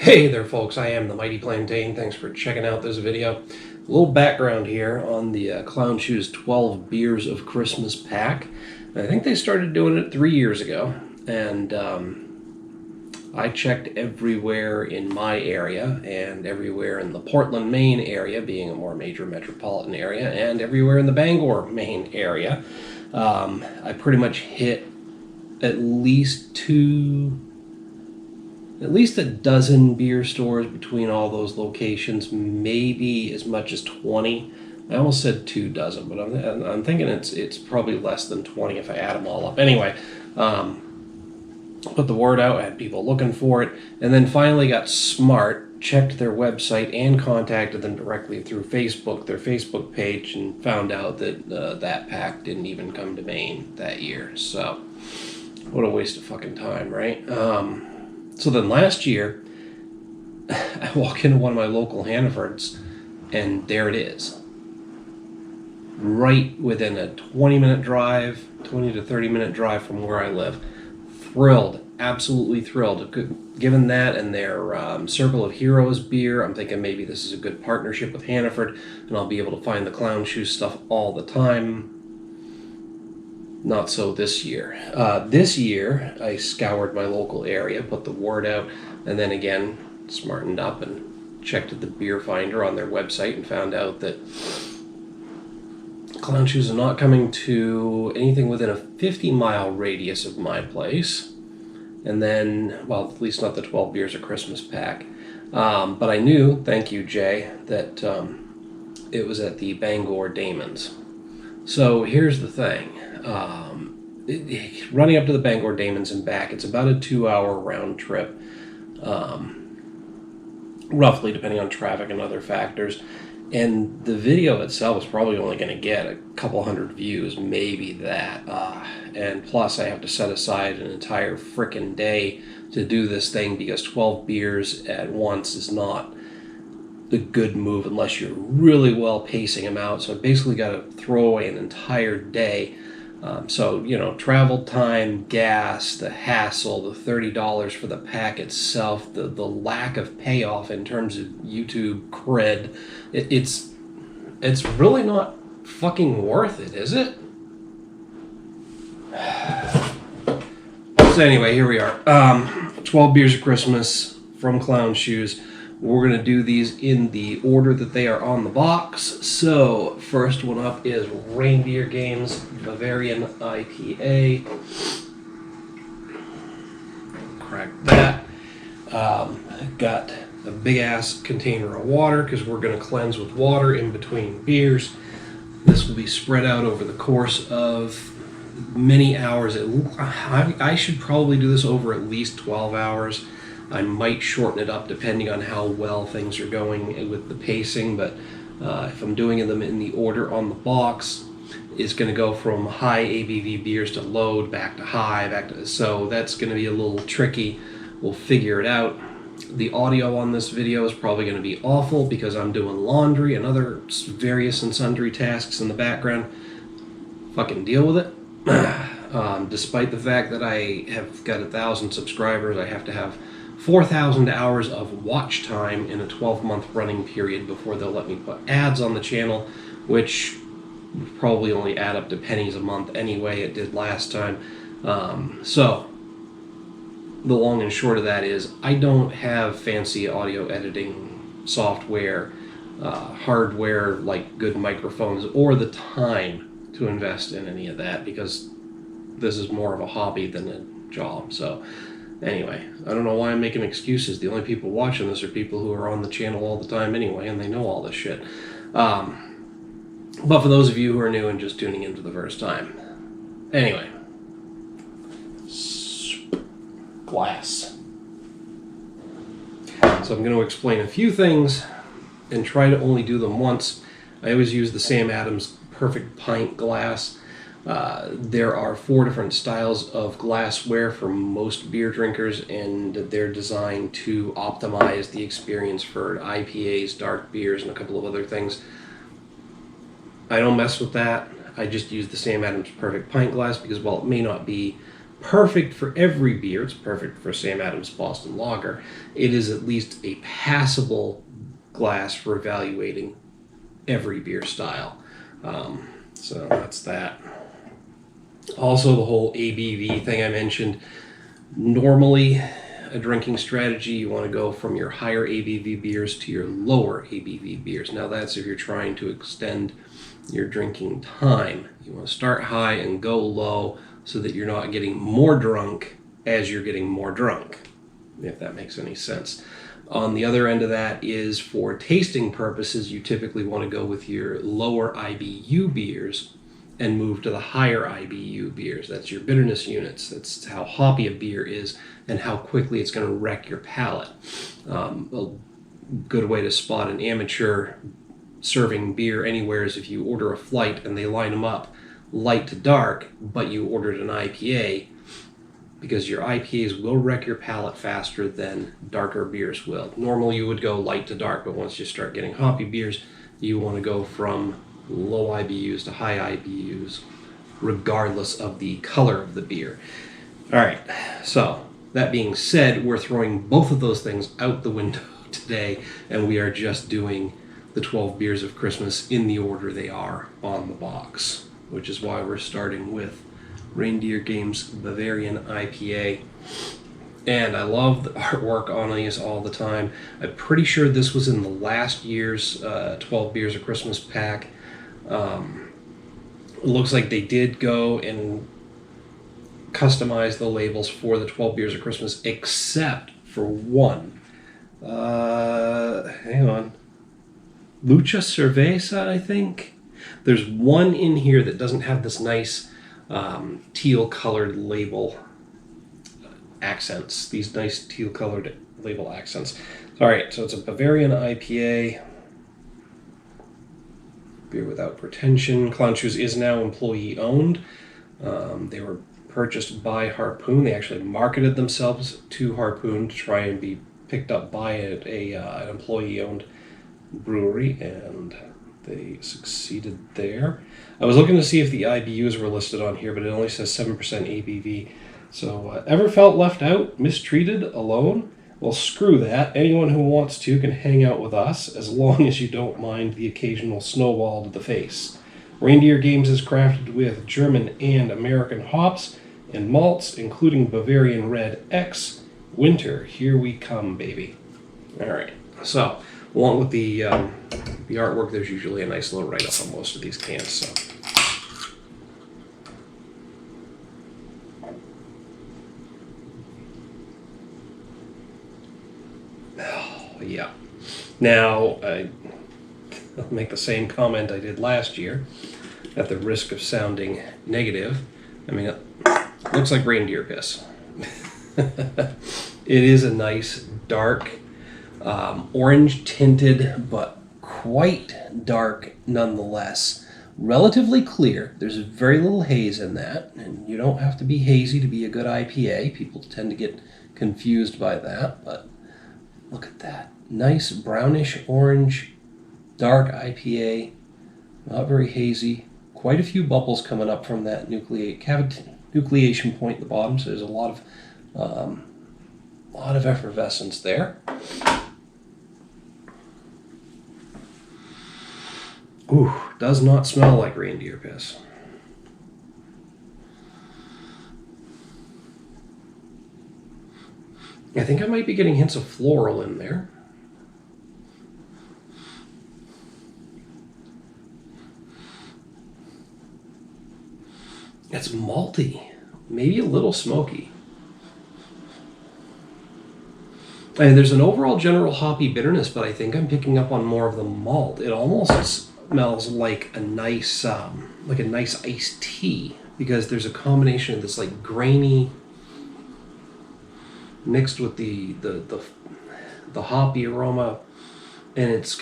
Hey there folks, I am the Mighty Plantain. Thanks for checking out this video. A little background here on the Clown Shoes 12 Beers of Christmas pack. I think they started doing it 3 years ago, and I checked everywhere in my area and everywhere in the Portland, Maine area, being a more major metropolitan area, and everywhere in the Bangor, Maine area. I pretty much hit at least a dozen beer stores between all those locations, maybe as much as 20. I almost said 2 dozen, but I'm thinking it's probably less than 20 if I add them all up. Anyway, put the word out, I had people looking for it, and then finally got smart, checked their website, and contacted them directly through Facebook, their Facebook page, and found out that that pack didn't even come to Maine that year. So, what a waste of fucking time, right? So then last year, I walk into one of my local Hannafords, and there it is. Right within a 20-minute drive, 20 to 30-minute drive from where I live. Thrilled, absolutely thrilled. Given that and their Circle of Heroes beer, I'm thinking maybe this is a good partnership with Hannaford, and I'll be able to find the Clown Shoe stuff all the time. Not so this year. This year, I scoured my local area, put the word out, and then again, smartened up and checked at the beer finder on their website and found out that Clown Shoes are not coming to anything within a 50-mile radius of my place. And then, well, at least not the 12 Beers of Christmas pack. But I knew, thank you, Jay, that it was at the Bangor Damons. So here's the thing. Running up to the Bangor Damons and back, it's about a 2-hour round trip, roughly, depending on traffic and other factors. And the video itself is probably only going to get a couple hundred views, maybe that. And plus, I have to set aside an entire frickin' day to do this thing because 12 beers at once is not a good move unless you're really well pacing them out. So I basically got to throw away an entire day. So, you know, travel time, gas, the hassle, the $30 for the pack itself, the lack of payoff in terms of YouTube cred, it's really not fucking worth it, is it? So anyway, here we are. 12 Beers of Christmas from Clown Shoes. We're going to do these in the order that they are on the box. So, first one up is Reindeer Games Bavarian IPA. Crack that. Got a big-ass container of water because we're going to cleanse with water in between beers. This will be spread out over the course of many hours. I should probably do this over at least 12 hours. I might shorten it up depending on how well things are going with the pacing, but if I'm doing them in the order on the box, it's going to go from high ABV beers to low, back to high, so that's going to be a little tricky. We'll figure it out. The audio on this video is probably going to be awful because I'm doing laundry and other various and sundry tasks in the background. Fucking deal with it. Despite the fact that I have got 1,000 subscribers, I have to have 4,000 hours of watch time in a 12-month running period before they'll let me put ads on the channel, which probably only add up to pennies a month anyway. It did last time. So the long and short of that is I don't have fancy audio editing software, hardware like good microphones, or the time to invest in any of that because this is more of a hobby than a job. So anyway, I don't know why I'm making excuses. The only people watching this are people who are on the channel all the time anyway, and they know all this shit. But for those of you who are new and just tuning in for the first time. Anyway. Glass. So I'm going to explain a few things and try to only do them once. I always use the Sam Adams Perfect Pint glass. There are 4 different styles of glassware for most beer drinkers, and they're designed to optimize the experience for IPAs, dark beers, and a couple of other things. I don't mess with that. I just use the Sam Adams Perfect Pint glass because while it may not be perfect for every beer. It's perfect for Sam Adams Boston Lager. It is at least a passable glass for evaluating every beer style. So that's that. Also, the whole ABV thing I mentioned. Normally, a drinking strategy, you want to go from your higher ABV beers to your lower ABV beers. Now, that's if you're trying to extend your drinking time. You want to start high and go low so that you're not getting more drunk as you're getting more drunk, if that makes any sense. On the other end of that is for tasting purposes, you typically want to go with your lower IBU beers and move to the higher IBU beers. That's your bitterness units. That's how hoppy a beer is and how quickly it's going to wreck your palate. A good way to spot an amateur serving beer anywhere is if you order a flight and they line them up light to dark, but you ordered an IPA, because your IPAs will wreck your palate faster than darker beers will. Normally you would go light to dark, but once you start getting hoppy beers, you want to go from low IBUs to high IBUs, regardless of the color of the beer. All right, so that being said, we're throwing both of those things out the window today, and we are just doing the 12 beers of Christmas in the order they are on the box, which is why we're starting with Reindeer Games Bavarian IPA. And I love the artwork on these all the time. I'm pretty sure this was in the last year's 12 Beers of Christmas pack. It looks like they did go and customize the labels for the 12 Beers of Christmas, except for one. Hang on. Lucha Cerveza, I think. There's one in here that doesn't have this nice teal colored label accents. These nice teal colored label accents. All right, so it's a Bavarian IPA. Beer without pretension. Clown Shoes is now employee owned. They were purchased by Harpoon. They actually marketed themselves to Harpoon to try and be picked up by an employee owned brewery, and they succeeded there. I was looking to see if the IBUs were listed on here, but it only says 7% ABV. So, ever felt left out, mistreated, alone? Well, screw that. Anyone who wants to can hang out with us, as long as you don't mind the occasional snowball to the face. Reindeer Games is crafted with German and American hops and malts, including Bavarian Red X. Winter, here we come, baby. All right, so along with the artwork, there's usually a nice little write-up on most of these cans. So, yeah. Now, I'll make the same comment I did last year, at the risk of sounding negative. I mean, it looks like reindeer piss. It is a nice, dark, orange tinted, but quite dark nonetheless. Relatively clear. There's very little haze in that, and you don't have to be hazy to be a good IPA. People tend to get confused by that, but look at that. Nice brownish orange, dark IPA, not very hazy. Quite a few bubbles coming up from that nucleation point at the bottom, so there's a lot of effervescence there. Ooh, does not smell like reindeer piss. I think I might be getting hints of floral in there. It's malty, maybe a little smoky. And there's an overall general hoppy bitterness, but I think I'm picking up on more of the malt. It almost smells like a nice iced tea, because there's a combination of this like grainy mixed with the hoppy aroma, and it's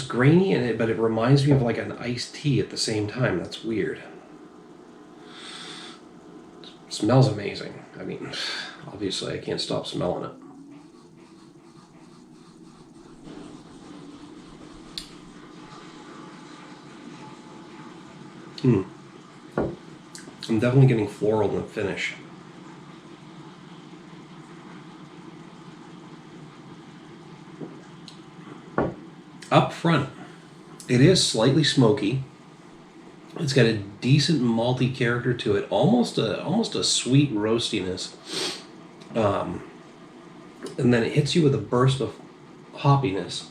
grainy but it reminds me of like an iced tea at the same time. That's weird. It smells amazing. I mean, obviously I can't stop smelling it. I'm definitely getting floral in the finish. Up front, it is slightly smoky. It's got a decent malty character to it, almost a sweet roastiness. And then it hits you with a burst of hoppiness.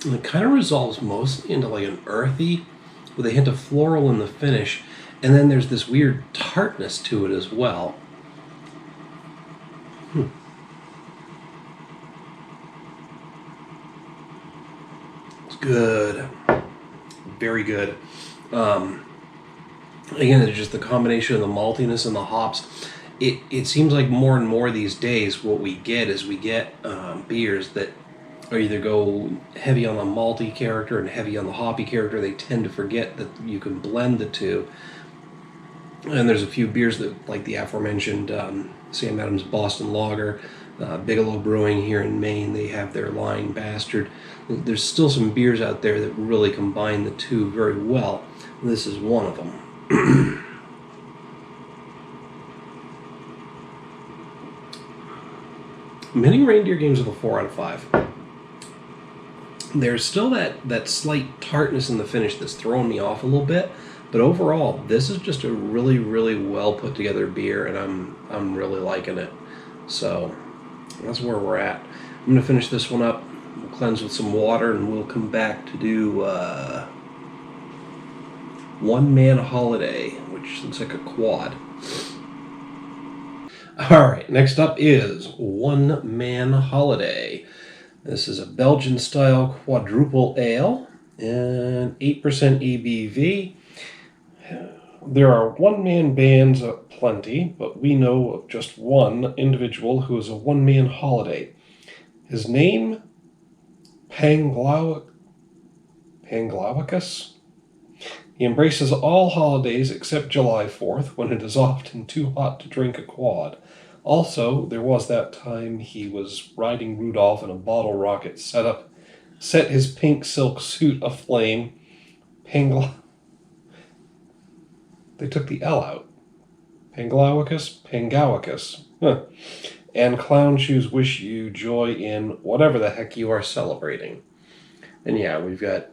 And it kind of resolves mostly into like an earthy, with a hint of floral in the finish, and then there's this weird tartness to it as well. It's good. Very good. Again, it's just the combination of the maltiness and the hops. It seems like more and more these days what we get is beers that are either go heavy on the malty character and heavy on the hoppy character. They tend to forget that you can blend the two. And there's a few beers that, like the aforementioned Sam Adams Boston Lager, Bigelow Brewing here in Maine, they have their Lying Bastard. There's still some beers out there that really combine the two very well. This is one of them. Many Reindeer games with a 4 out of 5. There's still that slight tartness in the finish that's throwing me off a little bit, but overall, this is just a really, really well put together beer, and I'm really liking it. So that's where we're at. I'm gonna finish this one up. We'll cleanse with some water, and we'll come back to do One Man Holiday, which looks like a quad. All right, next up is One Man Holiday. This is a Belgian style quadruple ale and 8% ABV. There are one-man bands aplenty, but we know of just one individual who is a one-man holiday. His name, Panglauicus. He embraces all holidays except July 4th, when it is often too hot to drink a quad. Also, there was that time he was riding Rudolph in a bottle rocket set his pink silk suit aflame. They took the L out. Panglauicus. Huh. And clown shoes wish you joy in whatever the heck you are celebrating. And yeah, we've got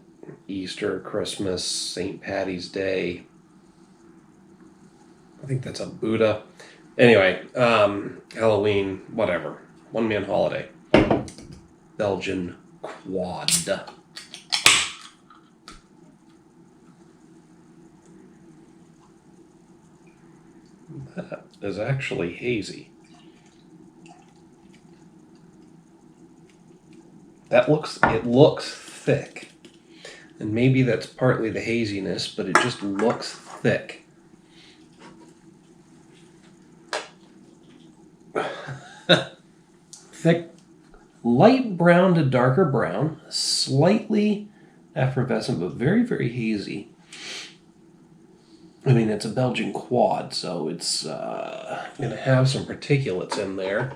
Easter, Christmas, St. Patty's Day. I think that's a Buddha. Anyway, Halloween, whatever. One Man Holiday. Belgian quad. That is actually hazy. It looks thick. And maybe that's partly the haziness, but it just looks thick. Thick, light brown to darker brown, slightly effervescent, but very, very hazy. I mean, it's a Belgian quad, so it's going to have some particulates in there.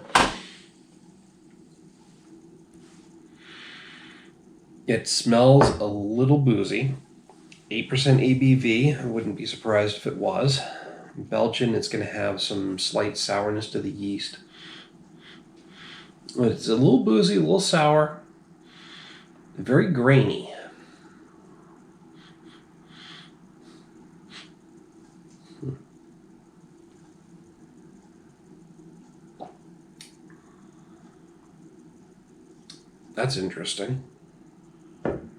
It smells a little boozy. 8% ABV, I wouldn't be surprised if it was. Belgian, it's going to have some slight sourness to the yeast. It's a little boozy, a little sour, very grainy. That's interesting. And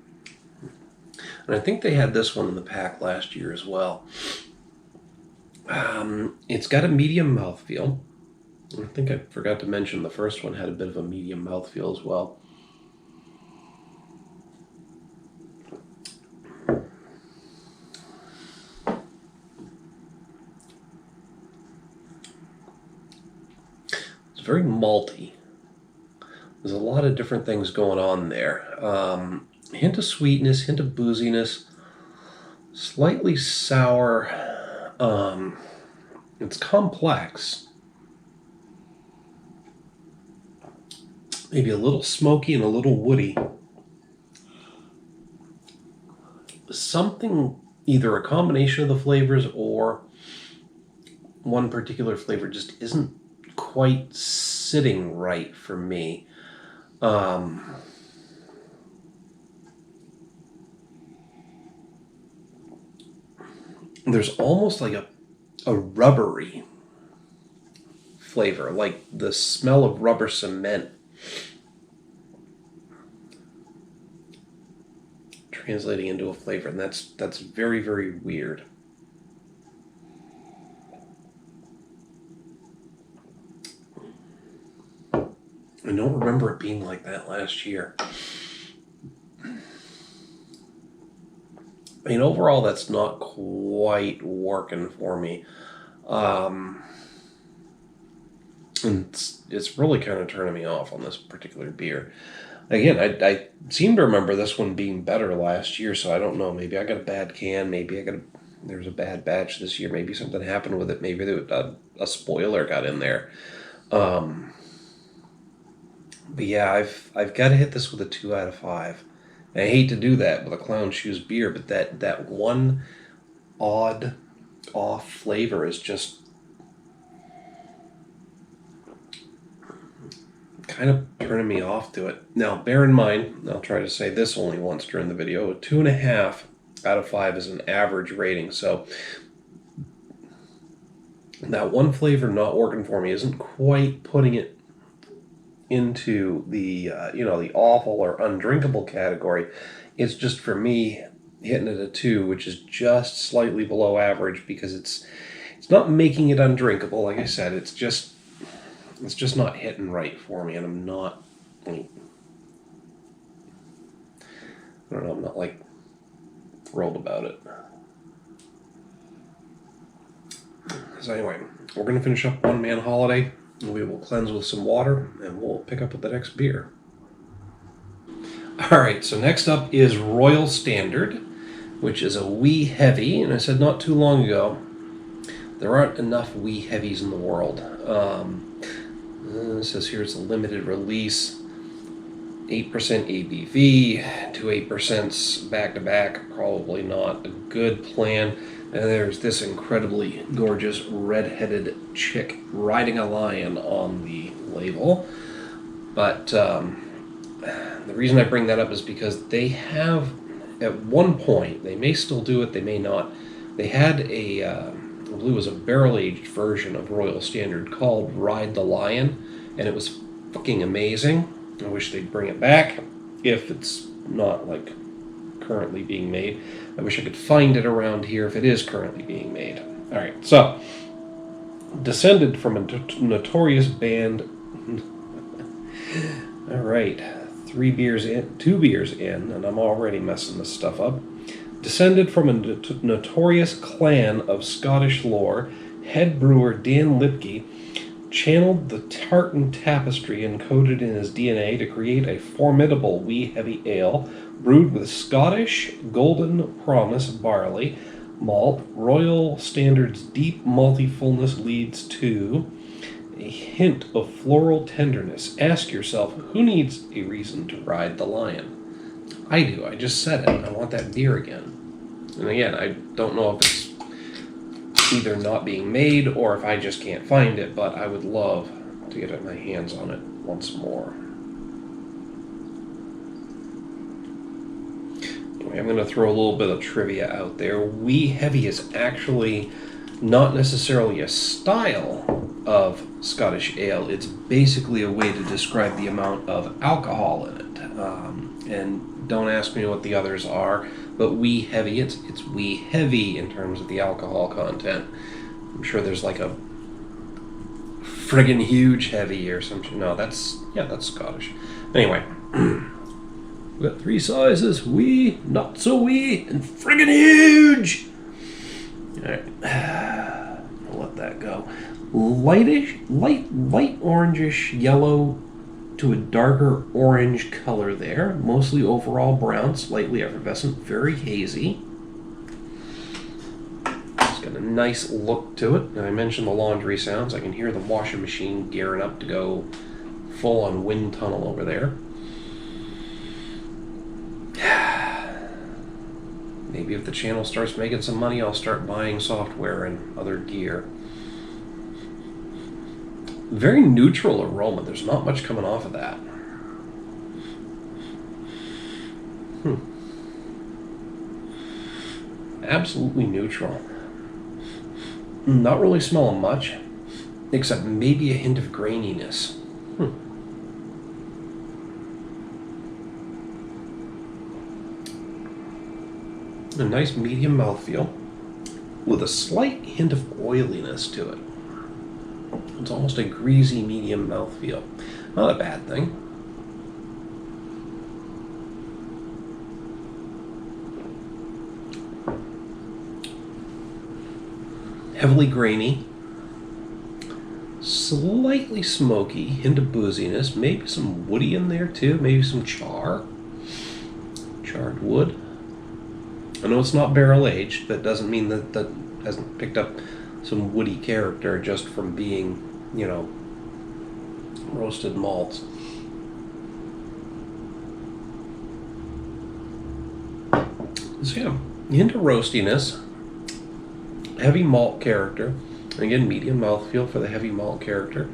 I think they had this one in the pack last year as well. It's got a medium mouthfeel. I think I forgot to mention the first one had a bit of a medium mouthfeel as well. It's very malty. There's a lot of different things going on there. Hint of sweetness, hint of booziness, slightly sour. It's complex. Maybe a little smoky and a little woody. something, either a combination of the flavors or one particular flavor just isn't quite sitting right for me. There's almost like a rubbery flavor, like the smell of rubber cement translating into a flavor, and that's very, very weird. I don't remember it being like that last year. I mean, overall, that's not quite working for me. And it's really kind of turning me off on this particular beer. Again, I seem to remember this one being better last year, so I don't know. Maybe I got a bad can. Maybe there's a bad batch this year. Maybe something happened with it. Maybe a spoiler got in there. But yeah, I've got to hit this with a 2 out of 5. And I hate to do that with a Clown Shoes beer, but that one odd off flavor is just kind of turning me off to it. Now, bear in mind, I'll try to say this only once during the video, a 2.5 out of 5 is an average rating. So that one flavor not working for me isn't quite putting it into the the awful or undrinkable category. It's just, for me, hitting it a 2, which is just slightly below average, because it's not making it undrinkable. Like I said, it's just not hitting right for me, and I'm not like thrilled about it. So anyway, we're gonna finish up One Man Holiday. We will cleanse with some water, and we'll pick up with the next beer. Alright, so next up is Royal Standard, which is a wee heavy, and I said not too long ago, there aren't enough wee heavies in the world. It says here it's a limited release, 8% ABV, 8% back-to-back, probably not a good plan. And there's this incredibly gorgeous red-headed chick riding a lion on the label. But the reason I bring that up is because they have, at one point, they may still do it, they may not, they had I believe it was a barrel-aged version of Royal Standard called Ride the Lion, and it was fucking amazing. I wish they'd bring it back, if it's not, like, currently being made. I wish I could find it around here if it is currently being made. Alright, so, descended from a notorious band. Alright, 2 beers in, and I'm already messing this stuff up. Descended from a notorious clan of Scottish lore, head brewer Dan Lipke channeled the tartan tapestry encoded in his DNA to create a formidable wee heavy ale brewed with Scottish Golden Promise barley malt. Royal Standard's deep malty fullness leads to a hint of floral tenderness. Ask yourself, who needs a reason to ride the lion? I do. I just said it. I want that beer again. And again, I don't know if it's either not being made or if I just can't find it, but I would love to get my hands on it once more. Anyway, I'm going to throw a little bit of trivia out there. Wee Heavy is actually not necessarily a style of Scottish ale. It's basically a way to describe the amount of alcohol in it. And don't ask me what the others are, but wee heavy, it's wee heavy in terms of the alcohol content. I'm sure there's like a friggin' huge heavy or something. No, that's Scottish. Anyway, we got 3 sizes: wee, not so wee, and friggin' huge. Alright, I'll let that go. Light orangish yellow to a darker orange color there. Mostly overall brown, slightly effervescent, very hazy. It's got a nice look to it. And I mentioned the laundry sounds. I can hear the washing machine gearing up to go full on wind tunnel over there. Maybe if the channel starts making some money, I'll start buying software and other gear. Very neutral aroma. There's not much coming off of that. Absolutely neutral. Not really smelling much, except maybe a hint of graininess. A nice medium mouthfeel with a slight hint of oiliness to it. It's almost a greasy medium mouthfeel. Not a bad thing. Heavily grainy, slightly smoky, hint of booziness, maybe some woody in there too, maybe some charred wood. I know it's not barrel aged, but doesn't mean that that hasn't picked up some woody character just from being, you know, roasted malts. So yeah, hint of roastiness. Heavy malt character. Again, medium mouthfeel for the heavy malt character.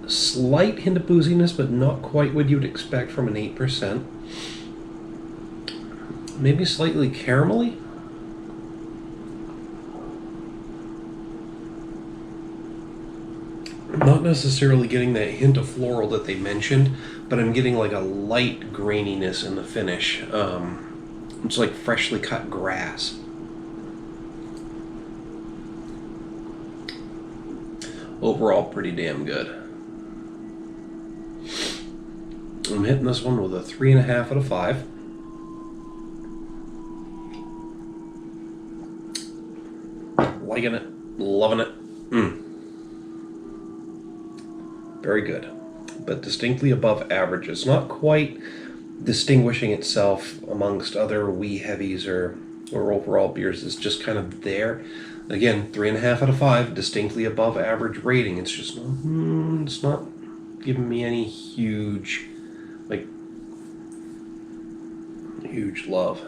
Slight hint of booziness, but not quite what you'd expect from an 8%. Maybe slightly caramelly. Not necessarily getting that hint of floral that they mentioned, but I'm getting like a light graininess in the finish. It's like freshly cut grass. Overall, pretty damn good. I'm hitting this one with a 3.5 out of 5. Liking it, loving it. Very good, but distinctly above average. It's not quite distinguishing itself amongst other wee heavies or overall beers. It's just kind of there. Again, 3.5 out of 5, distinctly above average rating. It's just not, it's not giving me any huge love,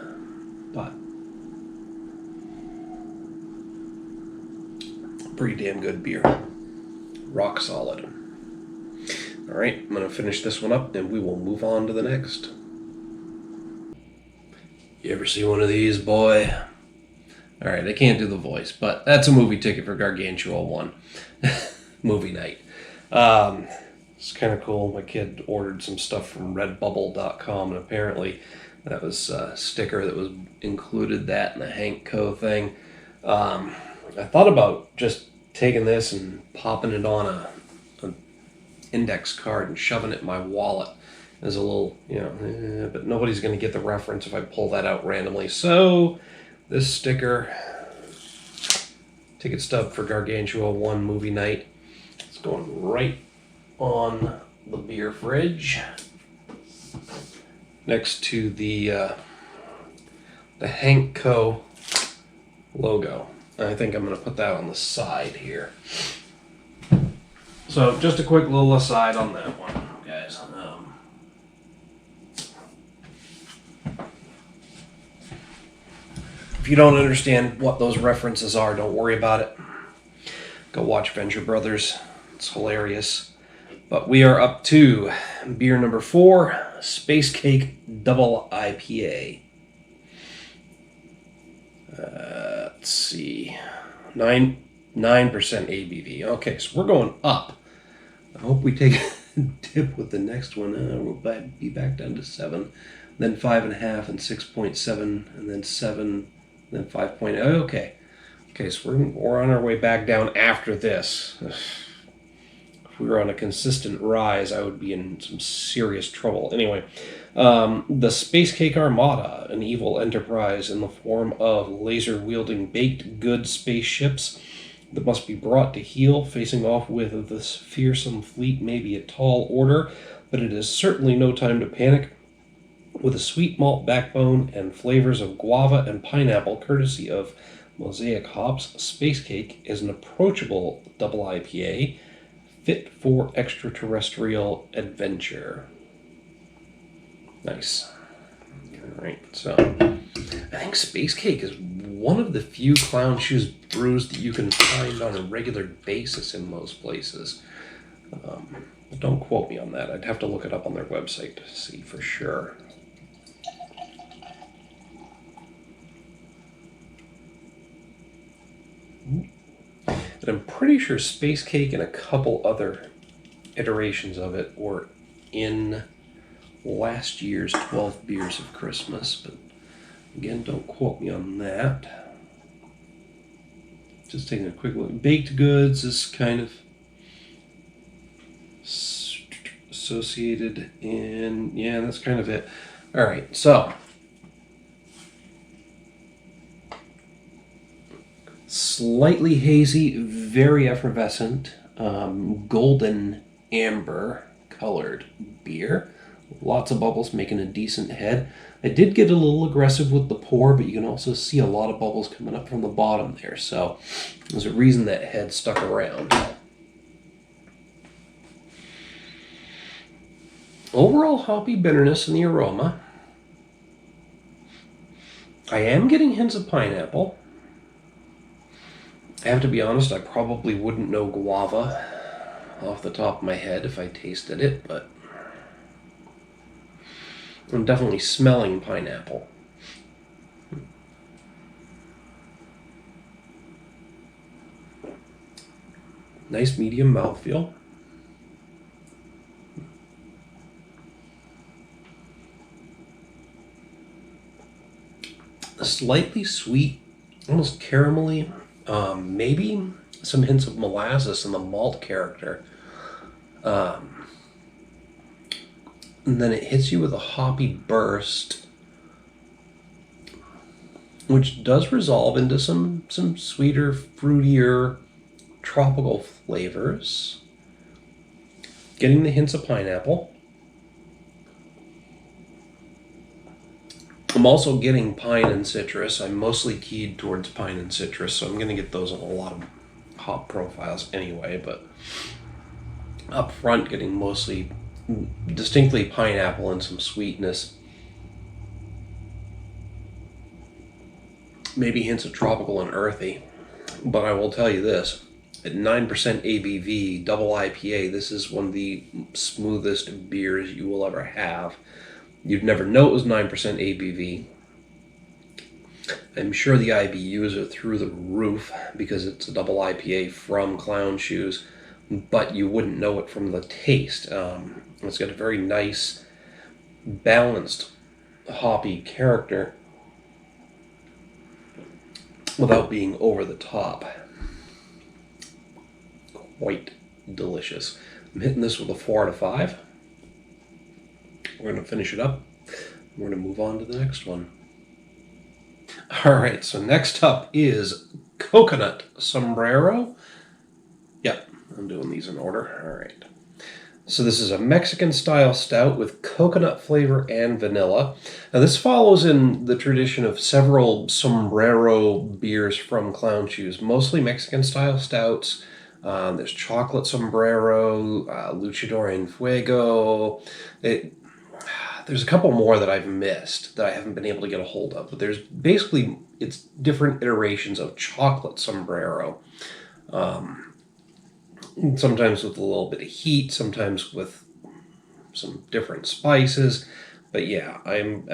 but pretty damn good beer. Rock solid. All right, I'm gonna finish this one up, and we will move on to the next. You ever see one of these, boy? All right, I can't do the voice, but that's a movie ticket for Gargantua 1. Movie night. It's kind of cool. My kid ordered some stuff from redbubble.com, and apparently that was a sticker that was included that in the Hank Co. thing. I thought about just taking this and popping it on an index card and shoving it in my wallet as a little, but nobody's going to get the reference if I pull that out randomly. So this sticker, ticket stub for Gargantua 1 movie night, it's going right on the beer fridge next to the Hank Co. logo. I think I'm going to put that on the side here. So just a quick little aside on that one, guys. If you don't understand what those references are, don't worry about it. Go watch Venture Brothers. It's hilarious. But we are up to beer number 4, Space Cake Double IPA. Let's see. 9% ABV. Okay, so we're going up. I hope we take a dip with the next one. We'll be back down to 7, then 5.5, and 6.7, and then 7, then 5.0. Okay, so we're on our way back down after this. If we were on a consistent rise, I would be in some serious trouble. Anyway, the Space Cake Armada, an evil enterprise in the form of laser-wielding baked goods spaceships that must be brought to heel. Facing off with this fearsome fleet may be a tall order, but it is certainly no time to panic. With a sweet malt backbone and flavors of guava and pineapple, courtesy of Mosaic Hops, Space Cake is an approachable double IPA, fit for extraterrestrial adventure. Nice. All right, so I think Space Cake is one of the few Clown Shoes brews that you can find on a regular basis in most places. Don't quote me on that. I'd have to look it up on their website to see for sure. But I'm pretty sure Space Cake and a couple other iterations of it were in last year's 12 Beers of Christmas. But again, don't quote me on that. Just taking a quick look. Baked goods is kind of associated in, yeah, that's kind of it. All right, so slightly hazy, very effervescent, golden amber colored beer. Lots of bubbles, making a decent head. I did get a little aggressive with the pour, but you can also see a lot of bubbles coming up from the bottom there. So there's a reason that head stuck around. Overall hoppy bitterness in the aroma. I am getting hints of pineapple. I have to be honest, I probably wouldn't know guava off the top of my head if I tasted it, but I'm definitely smelling pineapple. Nice medium mouthfeel. Slightly sweet, almost caramelly. Maybe some hints of molasses in the malt character. And then it hits you with a hoppy burst, which does resolve into some sweeter, fruitier, tropical flavors. Getting the hints of pineapple. I'm also getting pine and citrus. I'm mostly keyed towards pine and citrus, so I'm going to get those on a lot of hop profiles anyway, but up front getting mostly distinctly pineapple and some sweetness. Maybe hints of tropical and earthy, but I will tell you this, at 9% ABV, double IPA, this is one of the smoothest beers you will ever have. You'd never know it was 9% ABV. I'm sure the IBUs are through the roof because it's a double IPA from Clown Shoes, but you wouldn't know it from the taste. It's got a very nice, balanced, hoppy character without being over the top. Quite delicious. I'm hitting this with a 4 out of 5. We're going to finish it up. We're going to move on to the next one. All right, so next up is Coconut Sombrero. Yep, I'm doing these in order. All right. So this is a Mexican-style stout with coconut flavor and vanilla. Now this follows in the tradition of several Sombrero beers from Clown Shoes, mostly Mexican-style stouts. There's Chocolate Sombrero, Luchador en Fuego. There's a couple more that I've missed that I haven't been able to get a hold of, but there's basically, it's different iterations of Chocolate Sombrero. Sometimes with a little bit of heat, sometimes with some different spices. But yeah, I'm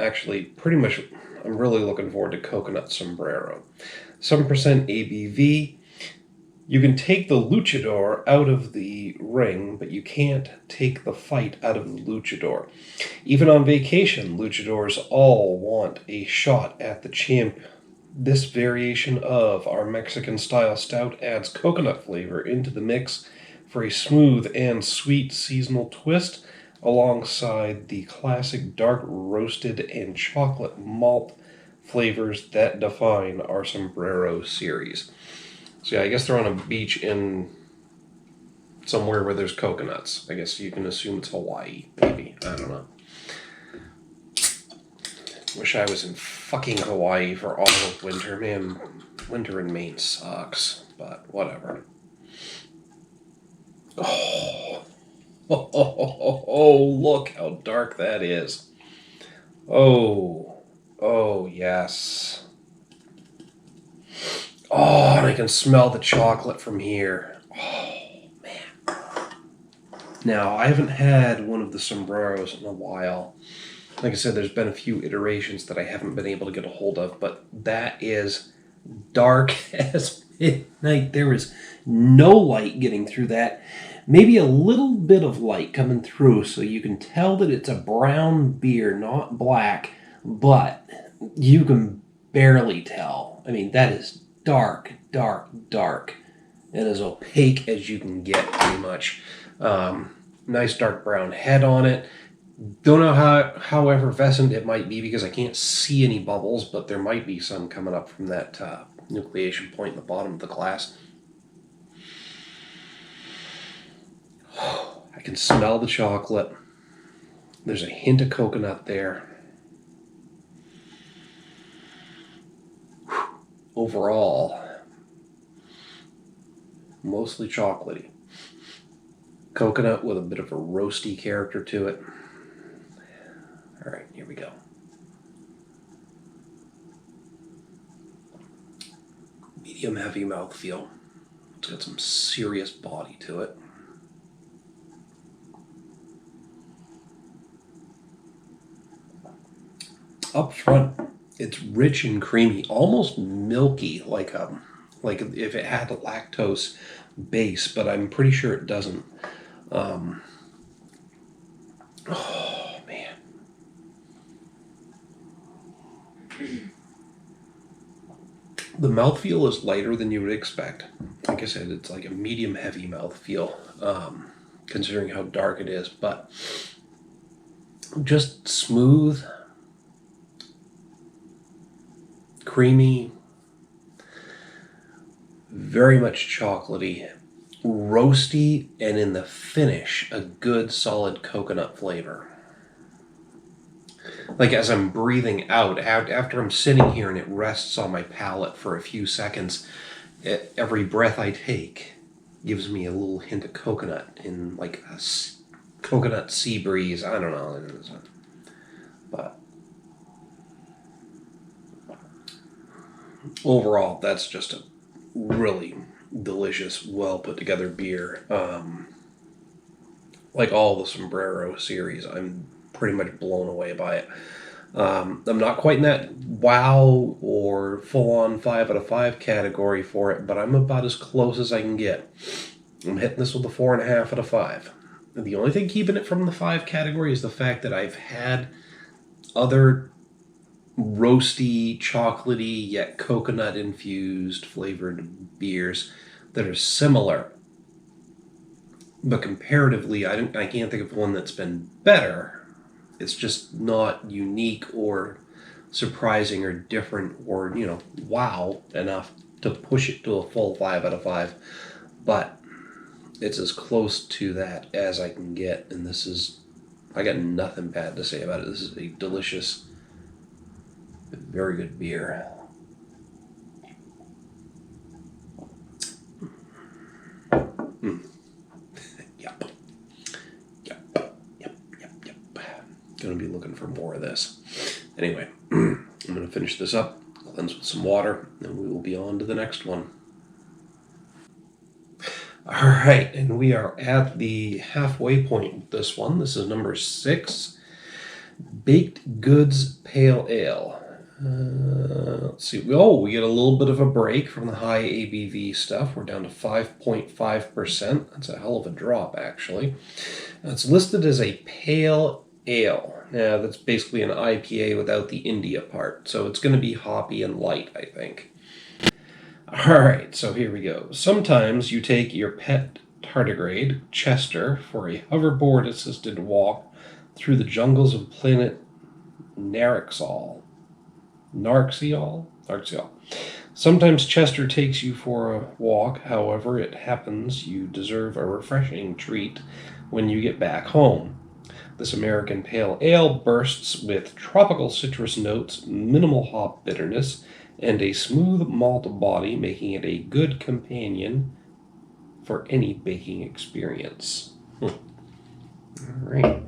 really looking forward to Coconut Sombrero. 7% ABV. You can take the luchador out of the ring, but you can't take the fight out of the luchador. Even on vacation, luchadors all want a shot at the champ. This variation of our Mexican-style stout adds coconut flavor into the mix for a smooth and sweet seasonal twist, alongside the classic dark roasted and chocolate malt flavors that define our Sombrero series. So yeah, I guess they're on a beach in somewhere where there's coconuts. I guess you can assume it's Hawaii, maybe. I don't know. Wish I was in fucking Hawaii for all of winter. Man, winter in Maine sucks, but whatever. Oh, look how dark that is. Oh, Oh, yes. Oh, and I can smell the chocolate from here. Oh, man. Now, I haven't had one of the Sombreros in a while. Like I said, there's been a few iterations that I haven't been able to get a hold of, but that is dark as midnight. There is no light getting through that. Maybe a little bit of light coming through, so you can tell that it's a brown beer, not black, but you can barely tell. I mean, that is dark, dark, dark, and as opaque as you can get, pretty much. Nice dark brown head on it. Don't know how effervescent it might be because I can't see any bubbles, but there might be some coming up from that nucleation point in the bottom of the glass. I can smell the chocolate. There's a hint of coconut there. Overall, mostly chocolatey. Coconut with a bit of a roasty character to it. All right, here we go. Medium heavy mouthfeel. It's got some serious body to it. Up front, it's rich and creamy, almost milky, like if it had a lactose base, but I'm pretty sure it doesn't. Oh man. The mouthfeel is lighter than you would expect. Like I said, it's like a medium heavy mouthfeel, considering how dark it is, but just smooth, creamy, very much chocolatey, roasty, and in the finish, a good solid coconut flavor. Like as I'm breathing out, after I'm sitting here and it rests on my palate for a few seconds, every breath I take gives me a little hint of coconut in like a coconut sea breeze. I don't know. But overall, that's just a really delicious, well put together beer. Like all the Sombrero series, I'm pretty much blown away by it. I'm not quite in that wow or full on 5 out of 5 category for it, but I'm about as close as I can get. I'm hitting this with a 4.5 out of 5. And the only thing keeping it from the 5 category is the fact that I've had other roasty, chocolatey, yet coconut infused flavored beers that are similar. But comparatively, I can't think of one that's been better. It's just not unique or surprising or different or, wow enough to push it to a full 5 out of 5. But it's as close to that as I can get. And I got nothing bad to say about it. This is a delicious, very good beer. Yep. Going to be looking for more of this. Anyway, I'm going to finish this up, cleanse with some water, and we will be on to the next one. All right, and we are at the halfway point with this one. This is number 6, Baked Goods Pale Ale. Let's see. Oh, we get a little bit of a break from the high ABV stuff. We're down to 5.5%. That's a hell of a drop, actually. It's listed as a pale ale. Now, that's basically an IPA without the India part. So it's going to be hoppy and light, I think. All right, so here we go. Sometimes you take your pet tardigrade, Chester, for a hoverboard-assisted walk through the jungles of planet Narxial. Sometimes Chester takes you for a walk. However, it happens you deserve a refreshing treat when you get back home. This American Pale Ale bursts with tropical citrus notes, minimal hop bitterness, and a smooth malt body, making it a good companion for any baking experience. All right.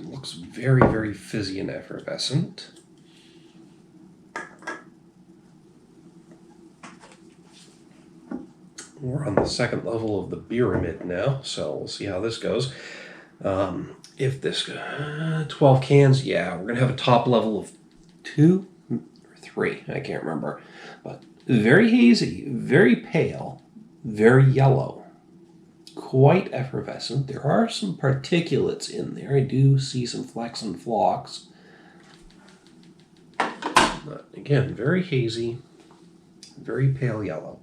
looks very, very fizzy and effervescent. We're on the second level of the pyramid now, so we'll see how this goes. If this 12 cans, yeah, we're gonna have a top level of 2 or 3, I can't remember, but very hazy, very pale, very yellow, quite effervescent. There are some particulates in there. I do see some flecks and flocks. But again, very hazy, very pale yellow,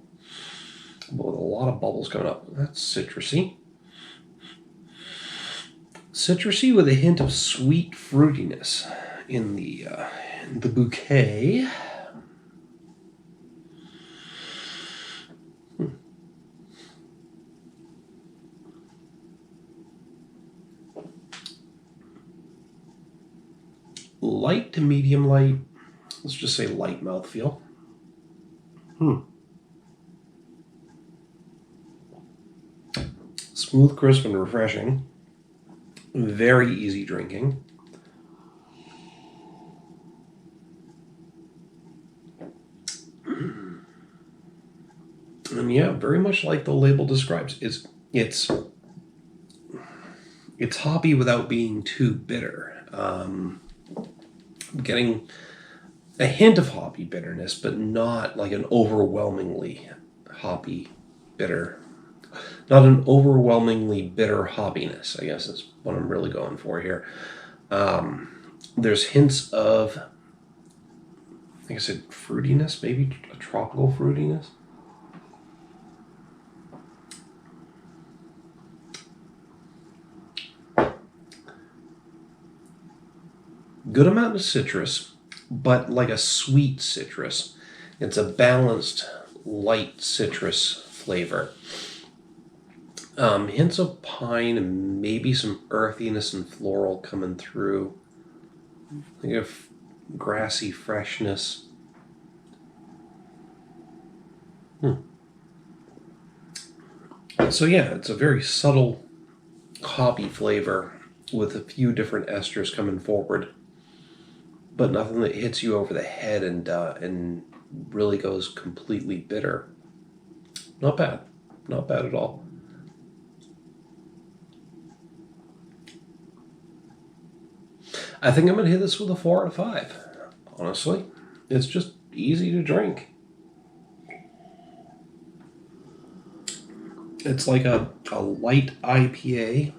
but with a lot of bubbles coming up. That's citrusy. Citrusy with a hint of sweet fruitiness in the bouquet. Light to medium light. Let's just say light mouthfeel. Smooth, crisp, and refreshing. Very easy drinking. And yeah, very much like the label describes. It's hoppy without being too bitter. Getting a hint of hoppy bitterness, but not like an overwhelmingly hoppy bitter. Not an overwhelmingly bitter hoppiness, I guess is what I'm really going for here. There's hints of, like I said, fruitiness, maybe a tropical fruitiness. Good amount of citrus, but like a sweet citrus. It's a balanced, light citrus flavor. Hints of pine and maybe some earthiness and floral coming through. Like a grassy freshness. So yeah, it's a very subtle hoppy flavor with a few different esters coming forward, but nothing that hits you over the head and really goes completely bitter. Not bad. Not bad at all. I think I'm going to hit this with a 4 out of 5. Honestly, it's just easy to drink. It's like a light IPA.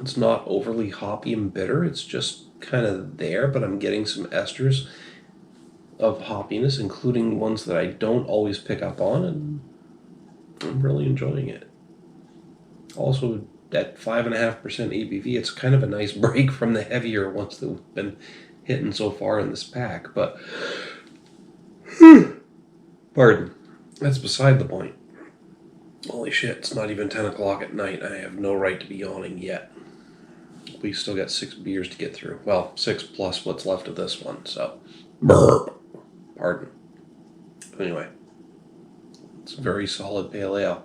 It's not overly hoppy and bitter. It's just kind of there, but I'm getting some esters of hoppiness, including ones that I don't always pick up on, and I'm really enjoying it. Also, at 5.5% ABV, it's kind of a nice break from the heavier ones that we've been hitting so far in this pack, but pardon, that's beside the point. Holy shit, it's not even 10 o'clock at night. I have no right to be yawning yet. We still got 6 beers to get through. Well, 6 plus what's left of this one, so burp. Pardon. Anyway, it's a very solid pale ale.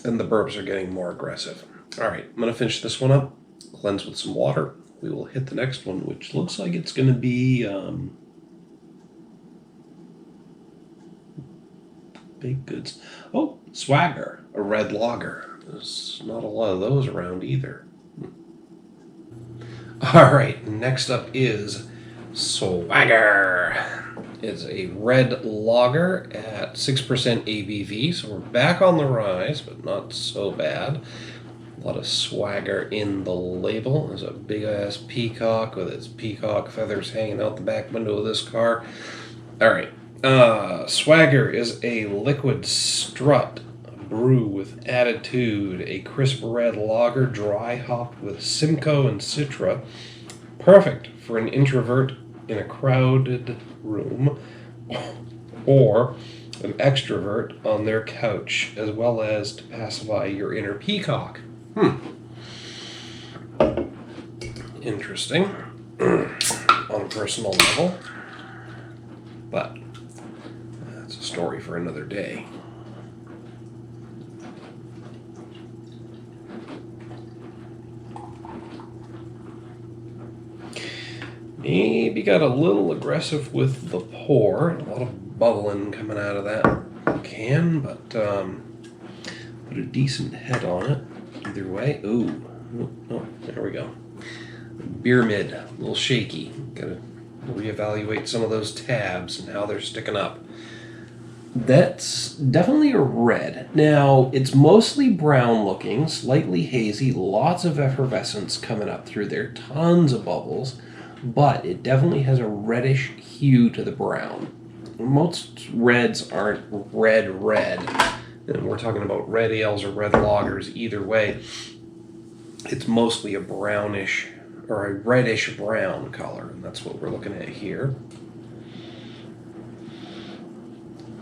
And the burps are getting more aggressive. All right, I'm going to finish this one up, cleanse with some water. We will hit the next one, which looks like it's going to be big goods. Oh, Swagger, a red lager. There's not a lot of those around either. All right, next up is Swagger. It's a red lager at 6% ABV, so we're back on the rise, but not so bad. A lot of swagger in the label. There's a big-ass peacock with its peacock feathers hanging out the back window of this car. All right. Swagger is a liquid strut brew with attitude, a crisp red lager dry hopped with Simcoe and Citra. Perfect for an introvert in a crowded room or an extrovert on their couch, as well as to pacify your inner peacock. Interesting on a personal level, but that's a story for another day. Maybe got a little aggressive with the pour. A lot of bubbling coming out of that can, but put a decent head on it. Either way. Ooh. Oh, there we go. Beer mid, a little shaky. Gotta reevaluate some of those tabs and how they're sticking up. That's definitely a red. Now, it's mostly brown looking, slightly hazy, lots of effervescence coming up through there, tons of bubbles, but it definitely has a reddish hue to the brown. Most reds aren't red, and we're talking about red ales or red lagers. Either way, it's mostly a brownish or a reddish brown color, and that's what we're looking at here.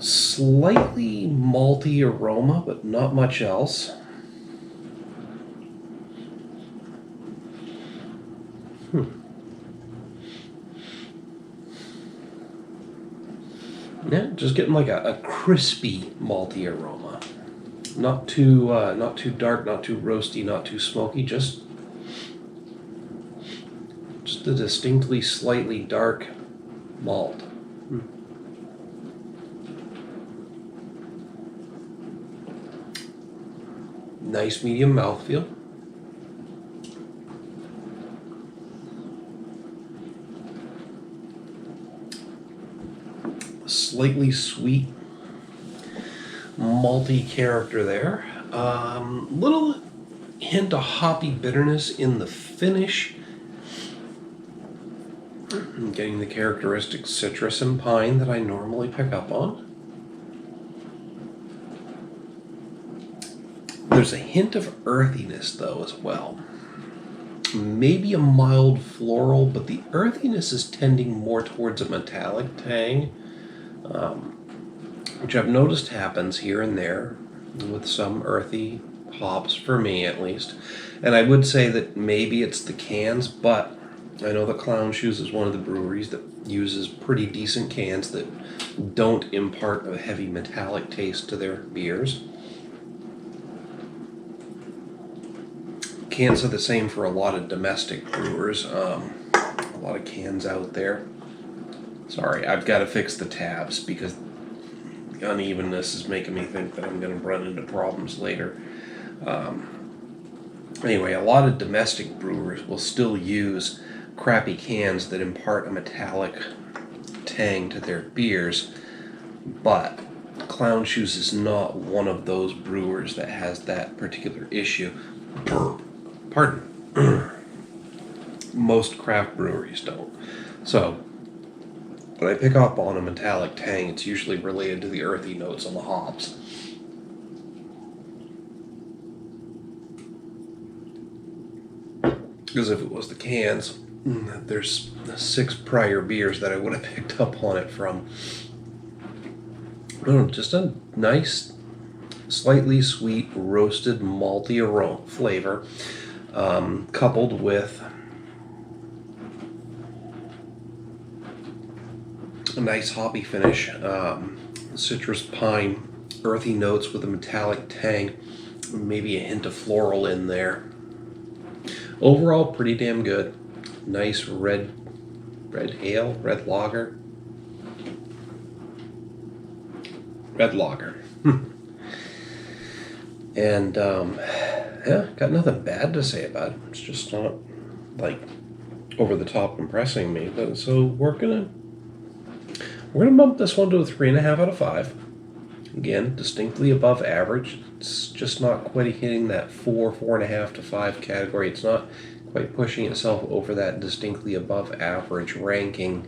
Slightly malty aroma, but not much else. Yeah, just getting like a crispy malty aroma. Not too dark, not too roasty, not too smoky. Just a distinctly slightly dark malt. Nice medium mouthfeel. Slightly sweet, malty character there. Little hint of hoppy bitterness in the finish. I'm getting the characteristic citrus and pine that I normally pick up on. There's a hint of earthiness though as well. Maybe a mild floral, but the earthiness is tending more towards a metallic tang, which I've noticed happens here and there with some earthy hops, for me at least. And I would say that maybe it's the cans, but I know that Clown Shoes is one of the breweries that uses pretty decent cans that don't impart a heavy metallic taste to their beers. Cans are the same for a lot of domestic brewers. A lot of cans out there. Sorry, I've got to fix the tabs because the unevenness is making me think that I'm going to run into problems later. Anyway, a lot of domestic brewers will still use crappy cans that impart a metallic tang to their beers, but Clown Shoes is not one of those brewers that has that particular issue. Pardon. Most craft breweries don't. So, when I pick up on a metallic tang, it's usually related to the earthy notes on the hops. Because if it was the cans, there's 6 prior beers that I would have picked up on it from. Just a nice, slightly sweet, roasted, malty aroma flavor, coupled with a nice hoppy finish, citrus, pine, earthy notes with a metallic tang, maybe a hint of floral in there. Overall, pretty damn good. Nice red ale, red lager. Red lager. And, yeah, got nothing bad to say about it. It's just not, like, over the top impressing me. But, so we're gonna bump this one to a 3.5 out of 5. Again, distinctly above average. It's just not quite hitting that 4.5 to 5 category. It's not quite pushing itself over that distinctly above average ranking.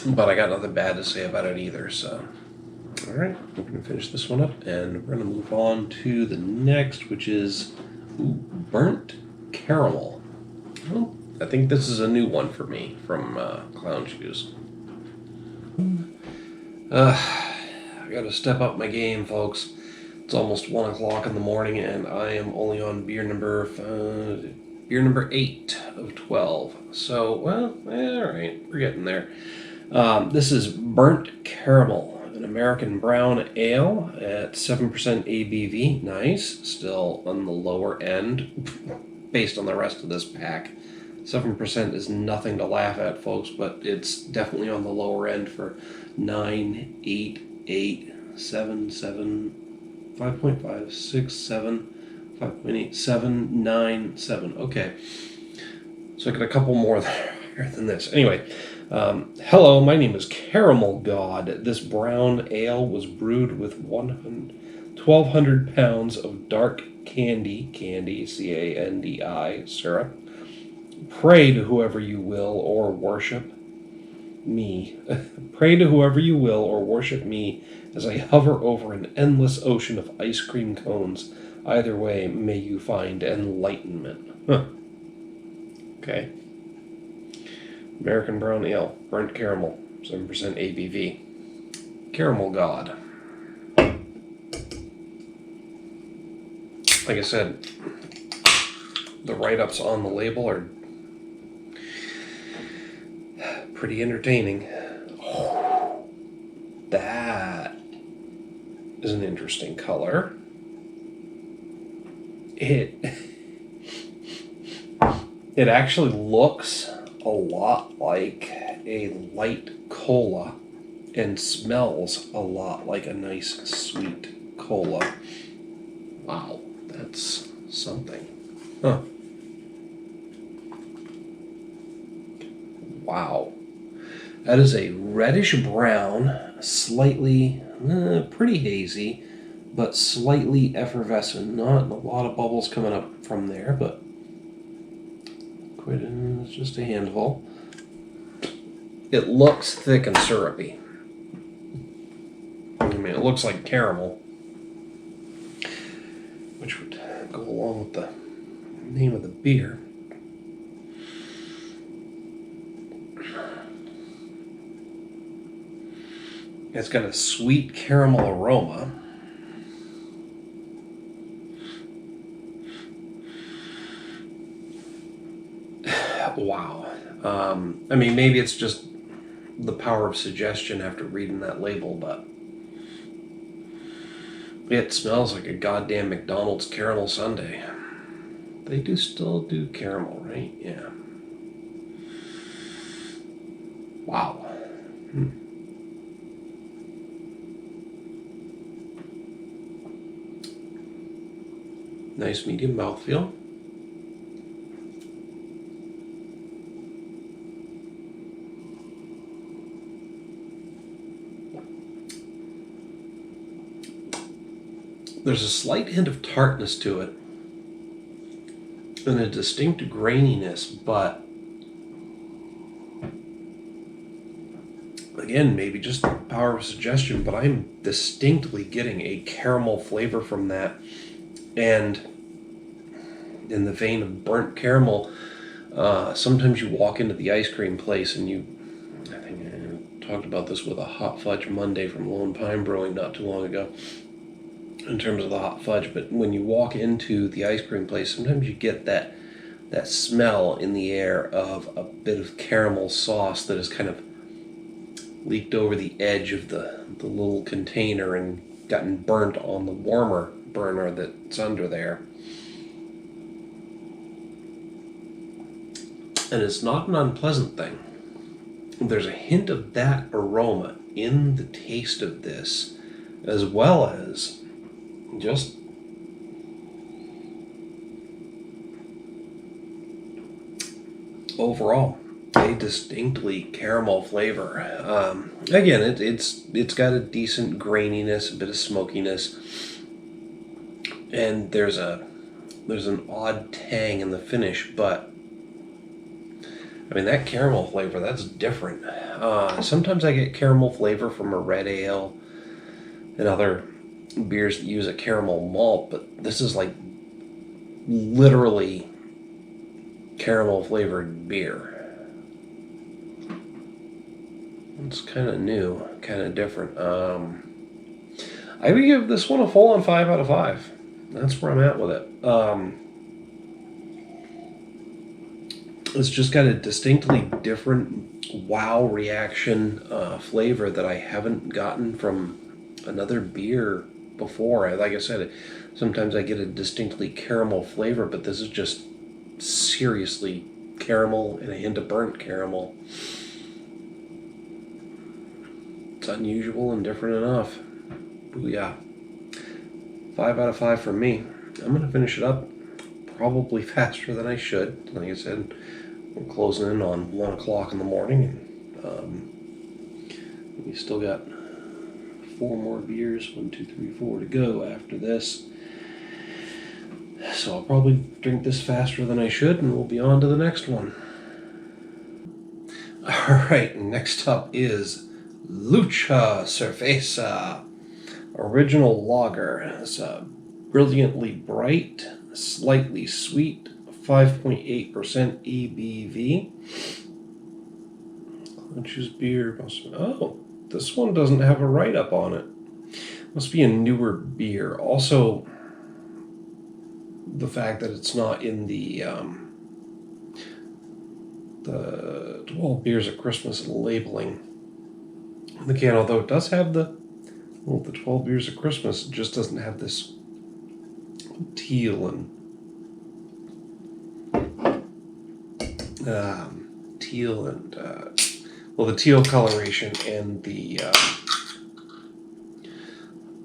But I got nothing bad to say about it either, so. Alright, we're going to finish this one up, and we're going to move on to the next, which is burnt caramel. Well, I think this is a new one for me from Clown Shoes. I got to step up my game, folks. It's almost 1 o'clock in the morning, and I am only on beer number 8 of 12. So, well, alright, we're getting there. This is Burnt Caramel, an American brown ale at 7% ABV. Nice. Still on the lower end based on the rest of this pack. 7% is nothing to laugh at, folks, but it's definitely on the lower end for 9, 8, 8, 7, 7, 5.5, 6, 7, 5.8, 7, 9, 7. Okay. So I got a couple more there than this. Anyway, hello, my name is Caramel God. This brown ale was brewed with 1,200 pounds of dark candy, C-A-N-D-I, syrup. Pray to whoever you will or worship me. Pray to whoever you will or worship me as I hover over an endless ocean of ice cream cones. Either way, may you find enlightenment. Huh. Okay. American Brown Ale, burnt caramel, 7% ABV. Caramel God. Like I said, the write-ups on the label are pretty entertaining. Oh, that is an interesting color. It actually looks a lot like a light cola and smells a lot like a nice sweet cola. Wow, that's something. Huh. Wow. That is a reddish brown, slightly, pretty hazy, but slightly effervescent. Not a lot of bubbles coming up from there, but it's just a handful. It looks thick and syrupy. I mean, it looks like caramel, which would go along with the name of the beer. It's got a sweet caramel aroma. Wow. I mean, maybe it's just the power of suggestion after reading that label, but it smells like a goddamn McDonald's caramel sundae. They do still do caramel, right? Yeah. Wow. Nice medium mouthfeel. There's a slight hint of tartness to it and a distinct graininess, but again, maybe just the power of suggestion, but I'm distinctly getting a caramel flavor from that. And in the vein of burnt caramel, sometimes you walk into the ice cream place and I think I talked about this with a hot fudge Monday from Lone Pine Brewing not too long ago in terms of the hot fudge, but when you walk into the ice cream place, sometimes you get that smell in the air of a bit of caramel sauce that has kind of leaked over the edge of the little container and gotten burnt on the warmer burner that's under there. And it's not an unpleasant thing. There's a hint of that aroma in the taste of this, as well as just overall a distinctly caramel flavor. Again, it's got a decent graininess, a bit of smokiness, and there's an odd tang in the finish, but I mean, that caramel flavor, that's different. Sometimes I get caramel flavor from a red ale and other beers that use a caramel malt, but this is like literally caramel flavored beer. It's kind of new, kind of different. I would give this one a full on 5 out of 5. That's where I'm at with it. It's just got a distinctly different wow reaction flavor that I haven't gotten from another beer before. Like I said, sometimes I get a distinctly caramel flavor, but this is just seriously caramel and a hint of burnt caramel. It's unusual and different enough. Booyah. 5 out of 5 for me. I'm going to finish it up probably faster than I should. Like I said, we're closing in on 1 o'clock in the morning. And we still got 4 more beers, 1, 2, 3, 4 to go after this. So I'll probably drink this faster than I should, and we'll be on to the next one. Alright, next up is Lucha Cerveza. Original lager. It's brilliantly bright, slightly sweet, 5.8% ABV. Lunch's beer. Oh, this one doesn't have a write-up on it. Must be a newer beer. Also, the fact that it's not in the 12 Beers of Christmas labeling on the can, although it does have the 12 Beers of Christmas. It just doesn't have this teal and the teal coloration and the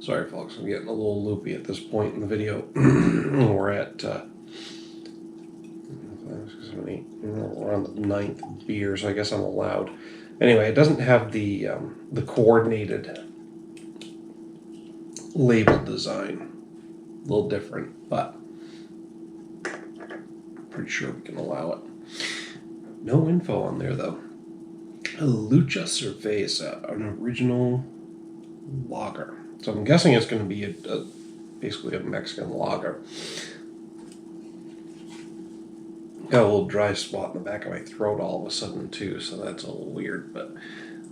sorry folks, I'm getting a little loopy at this point in the video. We're at 5, 6, 7, 8, we're on the 9th beer, so I guess I'm allowed. Anyway, it doesn't have the coordinated label design. A little different, but pretty sure we can allow it. No info on there though. Lucha Cerveza, an original lager. So I'm guessing it's going to be basically a Mexican lager. Got a little dry spot in the back of my throat all of a sudden too, so that's a little weird, but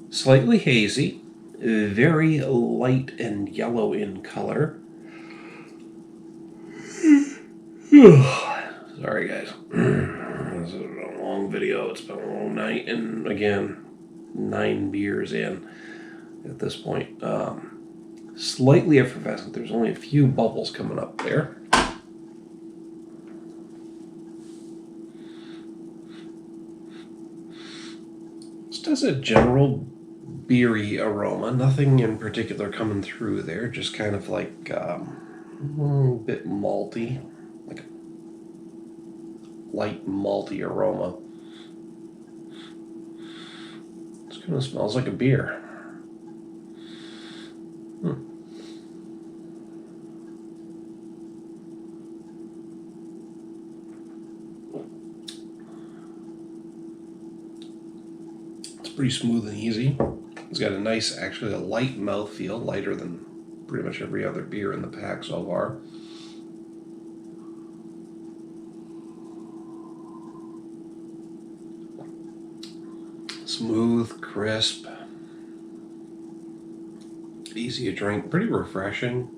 slightly hazy, very light and yellow in color. Sorry guys, this is a long video, it's been a long night, and again, 9 beers in at this point. Slightly effervescent, there's only a few bubbles coming up there. Just has a general beery aroma, nothing in particular coming through there, just kind of like a bit malty, like a light malty aroma. It kind of smells like a beer. It's pretty smooth and easy. It's got a nice, actually a light mouthfeel, lighter than pretty much every other beer in the pack so far. Smooth, crisp, easy to drink, pretty refreshing.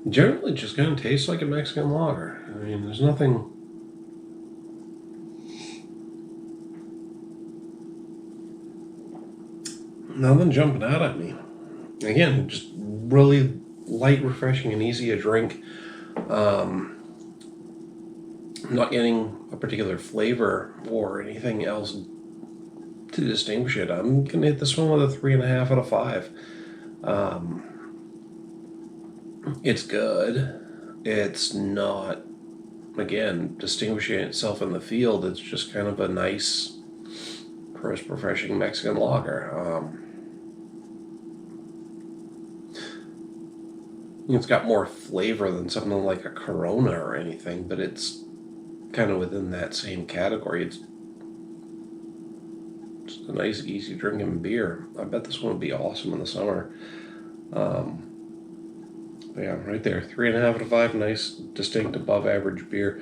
Generally, just kind of tastes like a Mexican lager. I mean, there's nothing jumping out at me. Again, just really light, refreshing, and easy to drink. Not getting a particular flavor or anything else to distinguish it. I'm gonna hit this one with a 3.5 out of 5. It's good. It's not, again, distinguishing itself in the field. It's just kind of a nice, crisp, refreshing Mexican lager. It's got more flavor than something like a Corona or anything, but it's kind of within that same category. It's just a nice, easy drinking beer. I bet this one would be awesome in the summer. Yeah, right there, 3.5 out of 5. Nice, distinct, above average beer.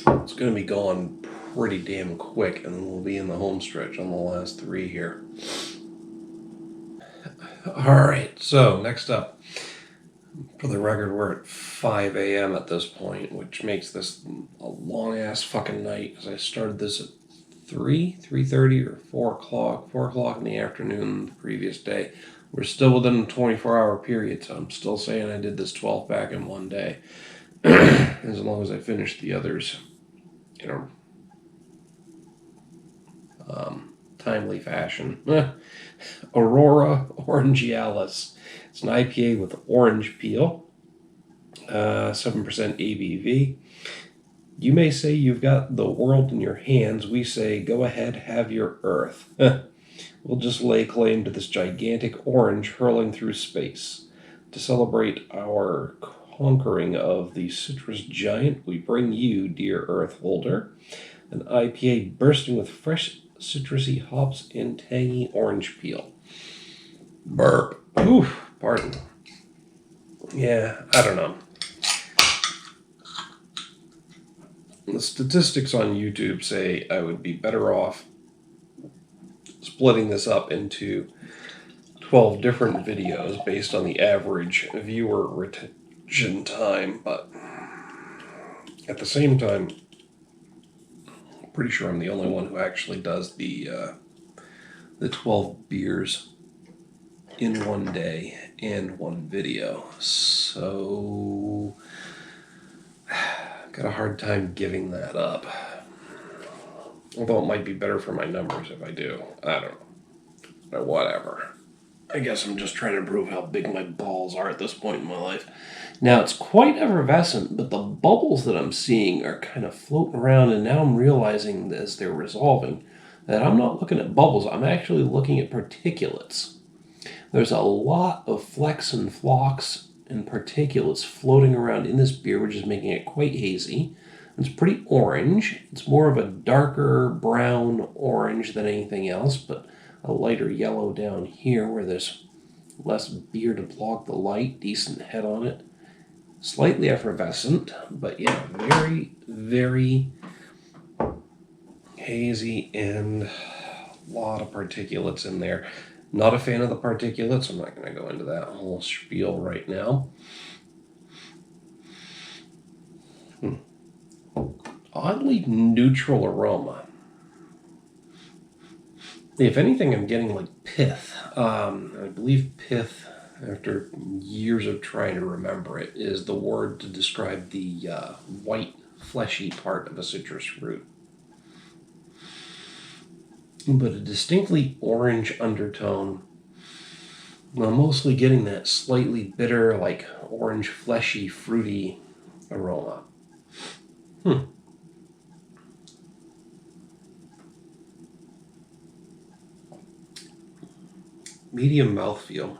It's going to be gone pretty damn quick, and we'll be in the home stretch on the last 3 here. All right, so next up, For the record, we're at 5 a.m. at this point, which makes this a long-ass fucking night, because I started this at 3:30 or 4 o'clock, 4 o'clock in the afternoon the previous day. We're still within the 24-hour period, so I'm still saying I did this 12-pack in one day. As long as I finish the others, you know, timely fashion. Aurora Orangealis. It's an IPA with orange peel, 7% ABV. You may say you've got the world in your hands. We say, go ahead, have your earth. We'll just lay claim to this gigantic orange hurling through space. To celebrate our conquering of the citrus giant, we bring you, dear earth holder, an IPA bursting with fresh citrusy hops and tangy orange peel. Burp. Oof, pardon. Yeah, I don't know. The statistics on YouTube say I would be better off splitting this up into 12 different videos based on the average viewer retention time, but at the same time, I'm pretty sure I'm the only one who actually does the 12 beers in one day and one video. So got a hard time giving that up. Although it might be better for my numbers if I do. I don't know. But whatever. I guess I'm just trying to prove how big my balls are at this point in my life. Now, it's quite effervescent, but the bubbles that I'm seeing are kind of floating around, and now I'm realizing as they're resolving that I'm not looking at bubbles. I'm actually looking at particulates. There's a lot of flecks and flocks and particulates floating around in this beer, which is making it quite hazy. It's pretty orange. It's more of a darker brown orange than anything else, but a lighter yellow down here where there's less beer to block the light. Decent head on it. Slightly effervescent, but yeah, very, very hazy and a lot of particulates in there. Not a fan of the particulates. I'm not going to go into that whole spiel right now. Oddly neutral aroma. If anything, I'm getting like pith. I believe pith, after years of trying to remember it, is the word to describe the white, fleshy part of a citrus fruit. But a distinctly orange undertone. I'm mostly getting that slightly bitter, like orange, fleshy, fruity aroma. Medium mouthfeel.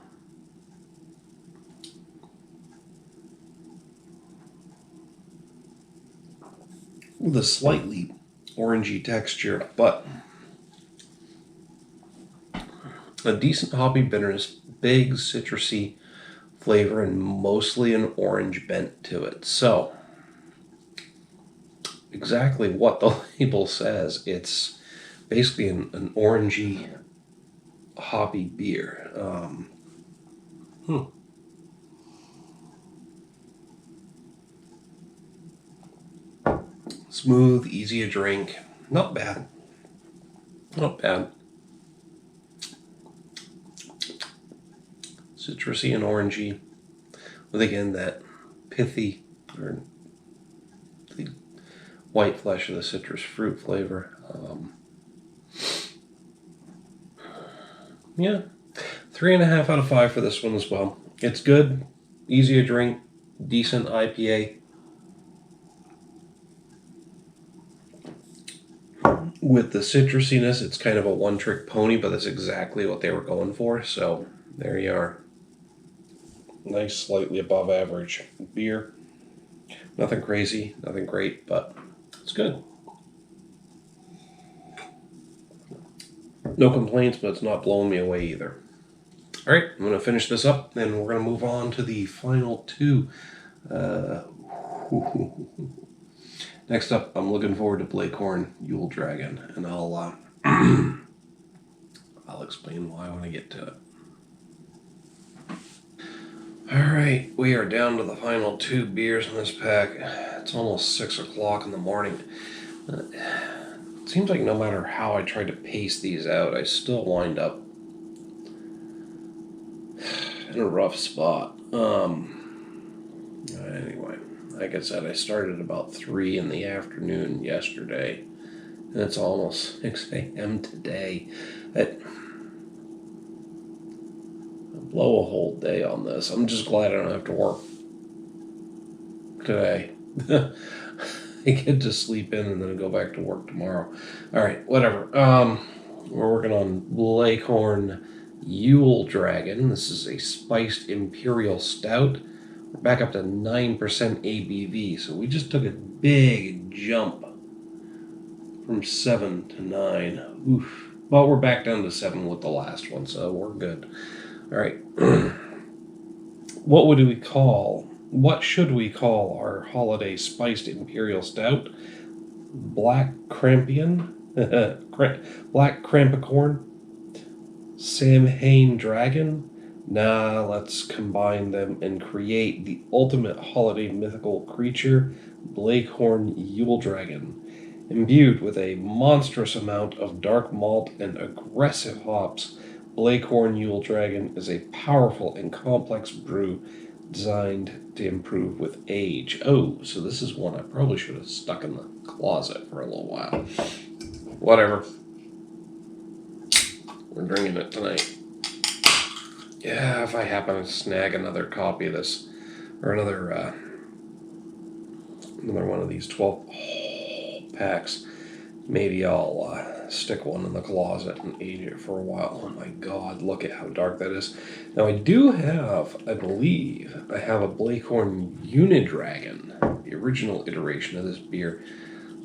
With a slightly orangey texture, but a decent hoppy bitterness, big citrusy flavor, and mostly an orange bent to it. So, exactly what the label says. It's basically an orangey, hoppy beer. Smooth, easy to drink. Not bad. Not bad. Citrusy and orangey, with again that pithy or the white flesh of the citrus fruit flavor. Yeah, 3.5 out of 5 for this one as well. It's good, easy to drink, decent IPA. With the citrusiness, it's kind of a one-trick pony, but that's exactly what they were going for. So there you are. Nice, slightly above average beer. Nothing crazy, nothing great, but it's good. No complaints, but it's not blowing me away either. All right, I'm going to finish this up, and we're going to move on to the final two. Next up, I'm looking forward to Blaecorn Yuledragon, and I'll explain why when I get to it. Alright, we are down to the final 2 beers in this pack. It's almost 6 o'clock in the morning. It seems like no matter how I try to pace these out, I still wind up in a rough spot. Anyway, like I said, I started about 3 in the afternoon yesterday, and it's almost 6 a.m. today. I blow a whole day on this. I'm just glad I don't have to work today. I get to sleep in and then go back to work tomorrow. Alright, whatever. We're working on Blaecorn Yuledragon. This is a spiced Imperial Stout. We're back up to 9% ABV, so we just took a big jump from 7 to 9. Oof. But we're back down to 7 with the last one, so we're good. Alright. What should we call our holiday spiced Imperial Stout? Blaecorn, Samhain Dragon? Nah, let's combine them and create the ultimate holiday mythical creature, Blaecorn Yuledragon. Imbued with a monstrous amount of dark malt and aggressive hops, Blaecorn Yuledragon is a powerful and complex brew designed to improve with age. Oh, so this is one I probably should have stuck in the closet for a little while. Whatever. We're drinking it tonight. Yeah, if I happen to snag another copy of this, or another one of these 12 packs, maybe I'll stick one in the closet and age it for a while. Oh my god, look at how dark that is. Now I do have, I believe, I have a Blaecorn Yuledragon, the original iteration of this beer,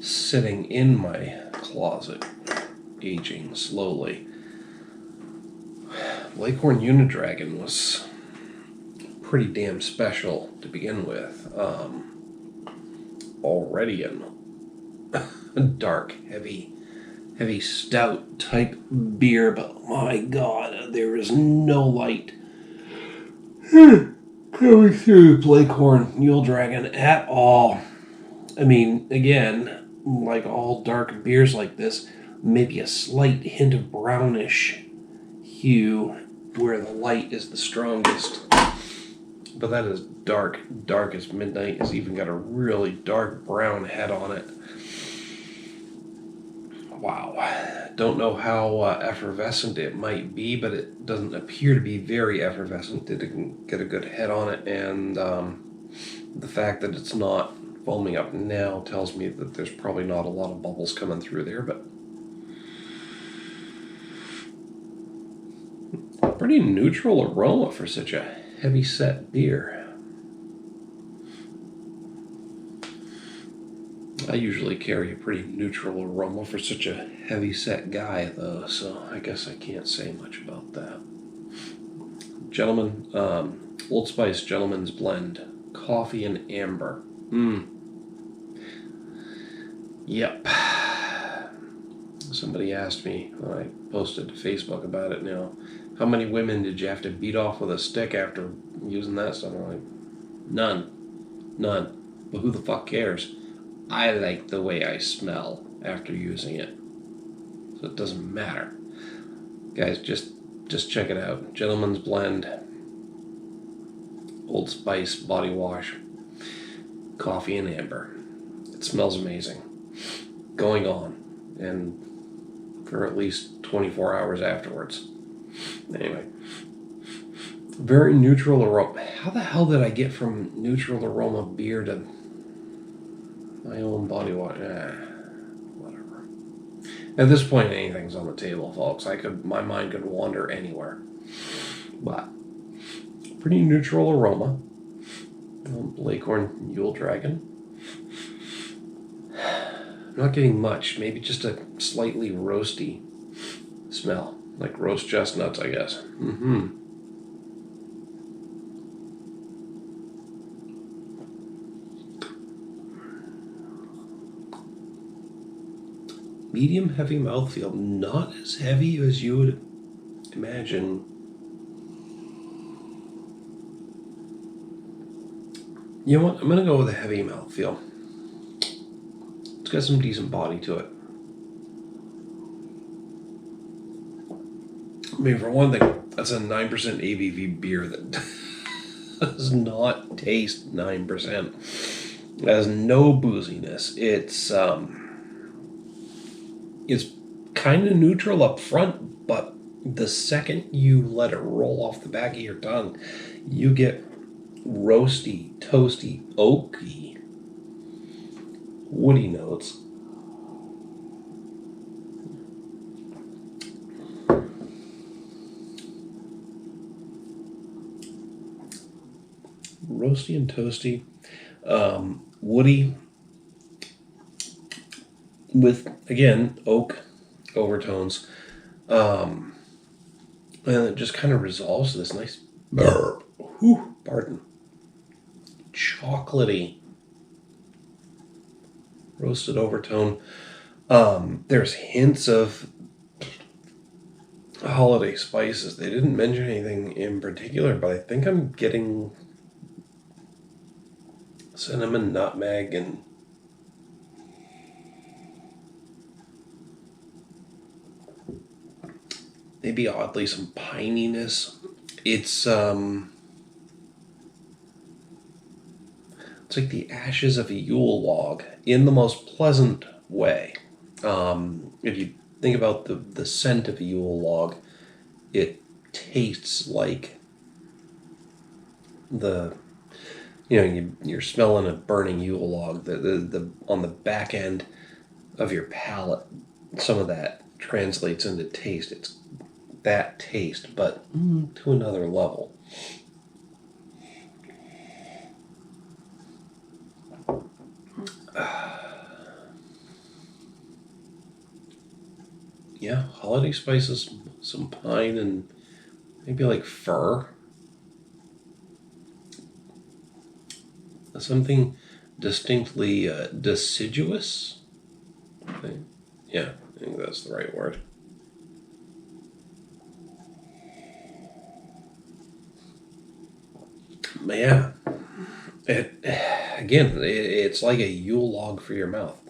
sitting in my closet, aging slowly. Blaecorn Yuledragon was pretty damn special to begin with. Already a dark, heavy stout type beer, but my god, there is no light coming through Blaecorn Yuledragon at all. I mean, again, like all dark beers like this, maybe a slight hint of brownish hue where the light is the strongest. But that is dark as midnight. It's even got a really dark brown head on it. Wow. Don't know how effervescent it might be, but it doesn't appear to be very effervescent. It didn't get a good head on it, and the fact that it's not foaming up now tells me that there's probably not a lot of bubbles coming through there, but pretty neutral aroma for such a heavy-set beer. I usually carry a pretty neutral aroma for such a heavy-set guy, though, so I guess I can't say much about that. Gentlemen, Old Spice Gentleman's Blend, coffee and amber. Yep. Somebody asked me when I posted to Facebook about it now, how many women did you have to beat off with a stick after using that stuff? I'm like, none. But who the fuck cares? I like the way I smell after using it, so it doesn't matter. Guys, just check it out. Gentleman's Blend, Old Spice body wash, coffee and amber. It smells amazing. Going on, and for at least 24 hours afterwards. Anyway, very neutral aroma. How the hell did I get from neutral aroma beer to my own body wash? Whatever. At this point, anything's on the table, folks. My mind could wander anywhere. But pretty neutral aroma. Blaecorn Yuledragon. Not getting much. Maybe just a slightly roasty smell, like roast chestnuts, I guess. Medium heavy mouthfeel, not as heavy as you would imagine You know what? I'm going to go with a heavy mouthfeel. It's got some decent body to it. I mean, for one thing, that's a 9% ABV beer that does not taste 9%. It has no booziness. It's kind of neutral up front, but the second you let it roll off the back of your tongue, you get roasty, toasty, oaky, woody notes. Roasty and toasty, woody, with, again, oak overtones. And it just kind of resolves to this nice, pardon, chocolatey, roasted overtone. There's hints of holiday spices. They didn't mention anything in particular, but I think I'm getting cinnamon, nutmeg, and maybe oddly some pininess. It's like the ashes of a Yule log in the most pleasant way. If you think about the scent of a Yule log, it tastes like you're smelling a burning Yule log. The on the back end of your palate, some of that translates into taste. It's that taste, but to another level. Yeah, holiday spices, some pine, and maybe like fir. Something distinctly deciduous. Yeah, I think that's the right word. But yeah, it's like a Yule log for your mouth.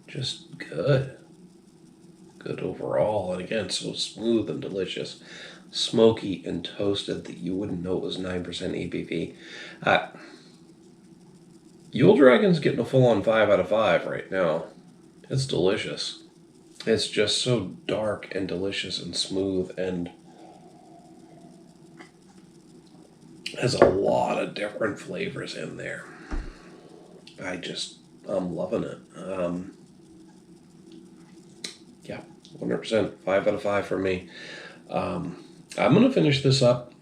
Just good overall, and again, so smooth and delicious, smoky and toasted that you wouldn't know it was 9% ABV. Yuledragon's getting a full-on 5 out of 5 right now. It's delicious. It's just so dark and delicious and smooth, and has a lot of different flavors in there. I'm loving it. Yeah, 100%, 5 out of 5 for me. I'm going to finish this up.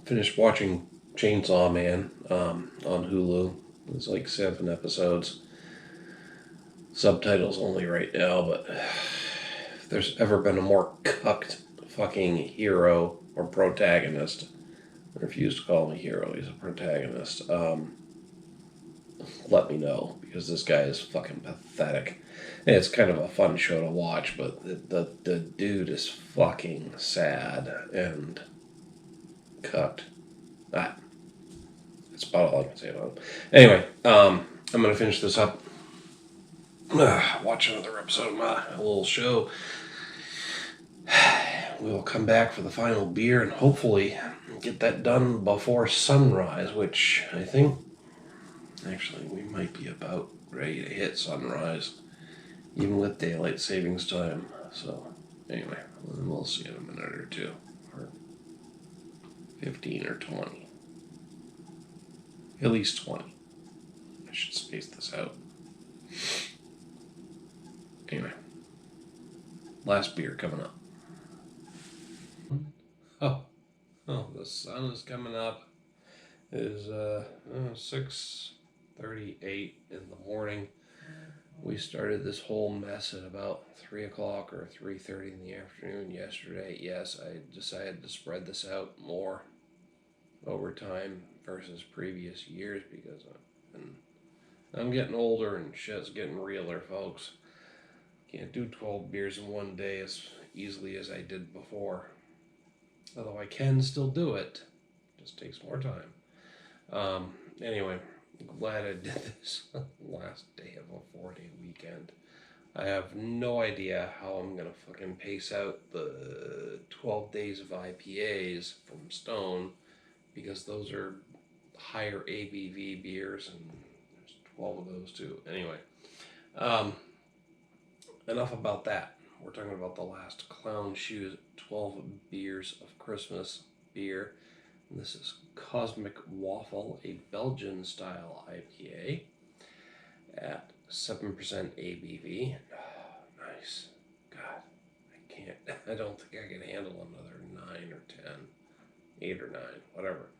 Finished watching Chainsaw Man on Hulu. It's like 7 episodes. Subtitles only right now, but if there's ever been a more cucked fucking hero or protagonist, I refuse to call him a hero, he's a protagonist, let me know, because this guy is fucking pathetic. And it's kind of a fun show to watch, but the dude is fucking sad and cucked. That's about all I can say about it. Anyway, I'm going to finish this up. Watch another episode of my little show. We'll come back for the final beer and hopefully get that done before sunrise, which I think, actually, we might be about ready to hit sunrise, even with daylight savings time. So, anyway, we'll see in a minute or two, or 15 or 20. At least 20. I should space this out. Anyway, last beer coming up. Oh, the sun is coming up. It is 6:38 in the morning. We started this whole mess at about 3 o'clock or 3:30 in the afternoon yesterday. Yes, I decided to spread this out more over time versus previous years because I'm getting older and shit's getting realer, folks. Can't do 12 beers in one day as easily as I did before. Although I can still do it, just takes more time. Anyway, glad I did this last day of a 4-day weekend. I have no idea how I'm gonna fucking pace out the 12 days of IPAs from Stone, because those are higher ABV beers, and there's 12 of those too. Anyway, enough about that. We're talking about the last Clown Shoes 12 Beers of Christmas beer. And this is Cosmic Waffle, a Belgian style IPA at 7% ABV. Oh, nice. God, I don't think I can handle another 9 or 10, 8 or 9, whatever.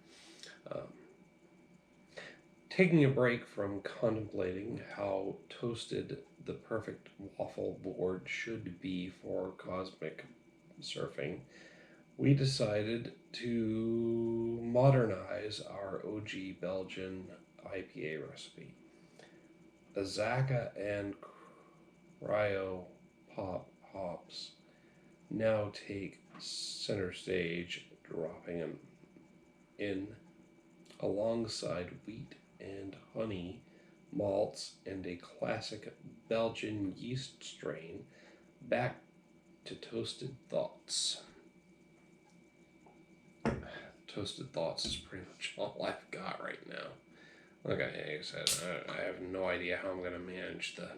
Taking a break from contemplating how toasted the perfect waffle board should be for cosmic surfing, we decided to modernize our OG Belgian IPA recipe. Azaka and Cryo Pop hops now take center stage, dropping them in alongside wheat and honey malts and a classic Belgian yeast strain, back to Toasted Thoughts. Toasted Thoughts is pretty much all I've got right now. Like I said, I have no idea how I'm going to manage the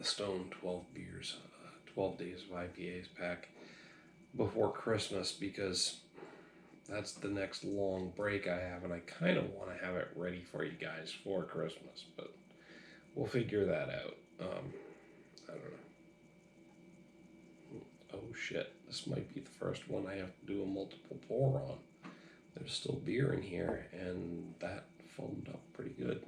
Stone 12 beers, 12 days of IPAs pack before Christmas, because that's the next long break I have, and I kind of want to have it ready for you guys for Christmas, but we'll figure that out. I don't know. Oh shit, this might be the first one I have to do a multiple pour on. There's still beer in here, and that foamed up pretty good.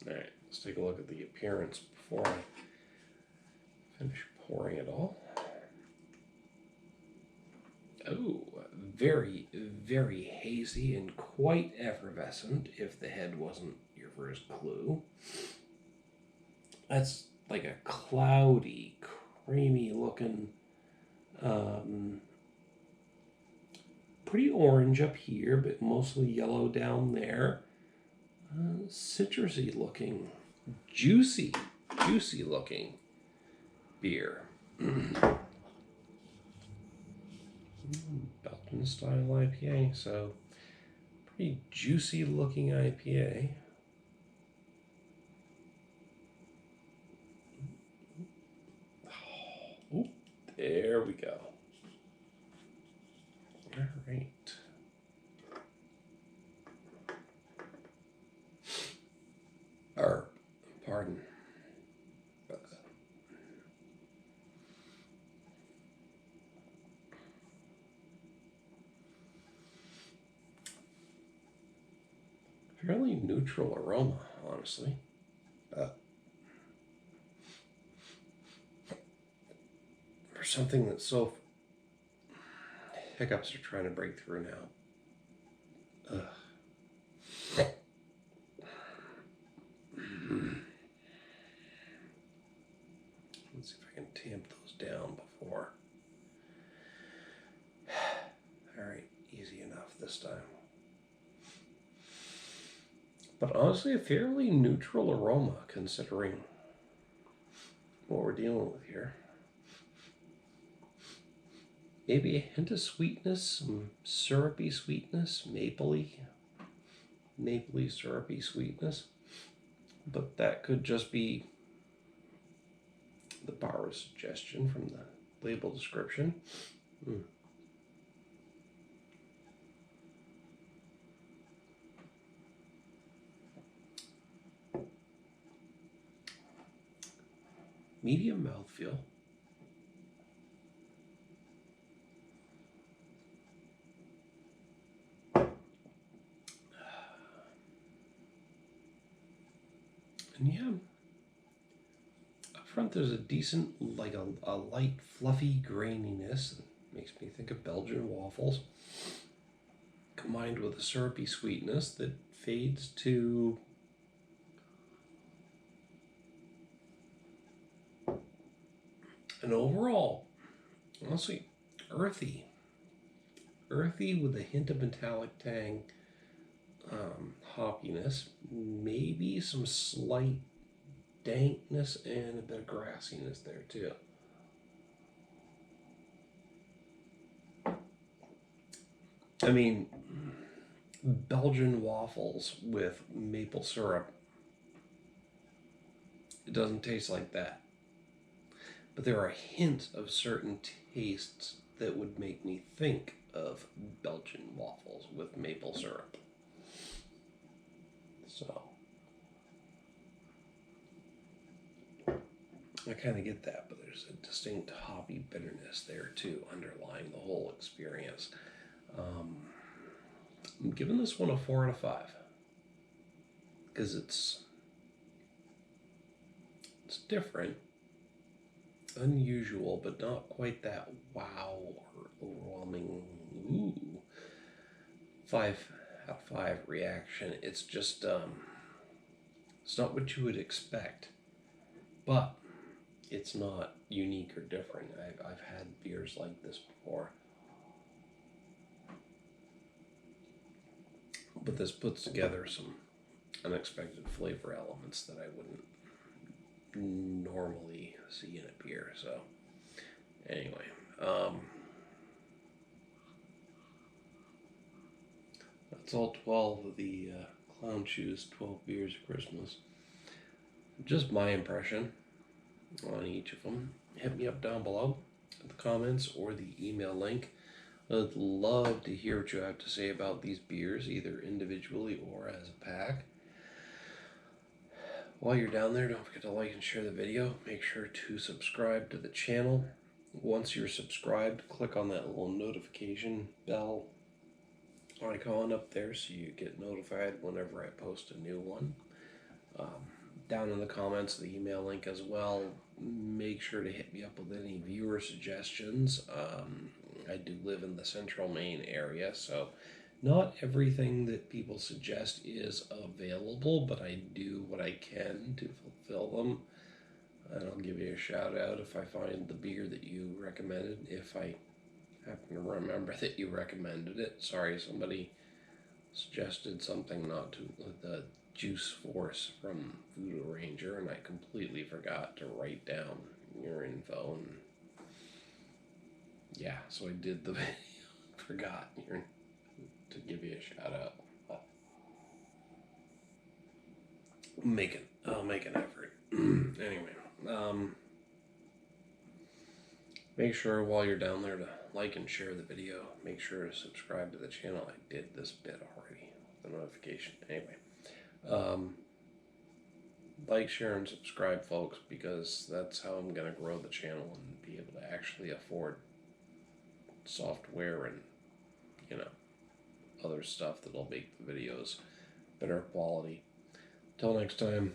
Alright, let's take a look at the appearance before I finish pouring it all. Oh, very, very hazy and quite effervescent, if the head wasn't your first clue. That's like a cloudy, creamy looking, pretty orange up here, but mostly yellow down there. Citrusy looking, juicy looking beer. Belgian style IPA, so pretty juicy looking IPA. Oh, there we go. All right. Pardon. Fairly neutral aroma, honestly. For something that's so... Hiccups are trying to break through now. Let's see if I can tamp those down before. Alright, easy enough this time. But honestly, a fairly neutral aroma considering what we're dealing with here. Maybe a hint of sweetness, some syrupy sweetness, mapley syrupy sweetness. But that could just be the power of suggestion from the label description. Medium mouthfeel. And yeah, up front there's a decent, like a light, fluffy graininess that makes me think of Belgian waffles. combined with a syrupy sweetness that fades to an overall, honestly, earthy. Earthy with a hint of metallic tang, hoppiness, maybe some slight dankness and a bit of grassiness there too. I mean, Belgian waffles with maple syrup. It doesn't taste like that. But there are hints of certain tastes that would make me think of Belgian waffles with maple syrup. So, I kind of get that, but there's a distinct hoppy bitterness there too, underlying the whole experience. I'm giving this one a 4 out of 5 because it's different, unusual, but not quite that wow or overwhelming 5 out of 5 reaction. It's just it's not what you would expect, but it's not unique or different. I've had beers like this before. But this puts together some unexpected flavor elements that I wouldn't normally see in a beer. So, anyway, that's all 12 of the Clown Shoes 12 Beers of Christmas. Just my impression on each of them. Hit me up down below in the comments or the email link. I'd love to hear what you have to say about these beers, either individually or as a pack. While you're down there, don't forget to like and share the video. Make sure to subscribe to the channel. Once you're subscribed, click on that little notification bell icon up there so you get notified whenever I post a new one. Down in the comments, the email link as well. Make sure to hit me up with any viewer suggestions. I do live in the central Maine area, so not everything that people suggest is available, but I do what I can to fulfill them. And I'll give you a shout out if I find the beer that you recommended, if I happen to remember that you recommended it. Sorry, somebody suggested something not to the Juice Force from Voodoo Ranger, and I completely forgot to write down your info. And yeah, so I did the video. Forgot to give you a shout out. I'll make an effort. Anyway, make sure while you're down there to like and share the video. Make sure to subscribe to the channel. I did this bit already. The notification. Anyway, like, share, and subscribe, folks, because that's how I'm going to grow the channel and be able to actually afford software and, other stuff that'll make the videos better quality. Till next time,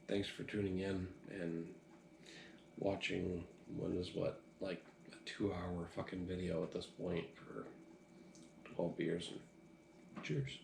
thanks for tuning in and watching like a 2-hour fucking video at this point for 12 beers, and cheers.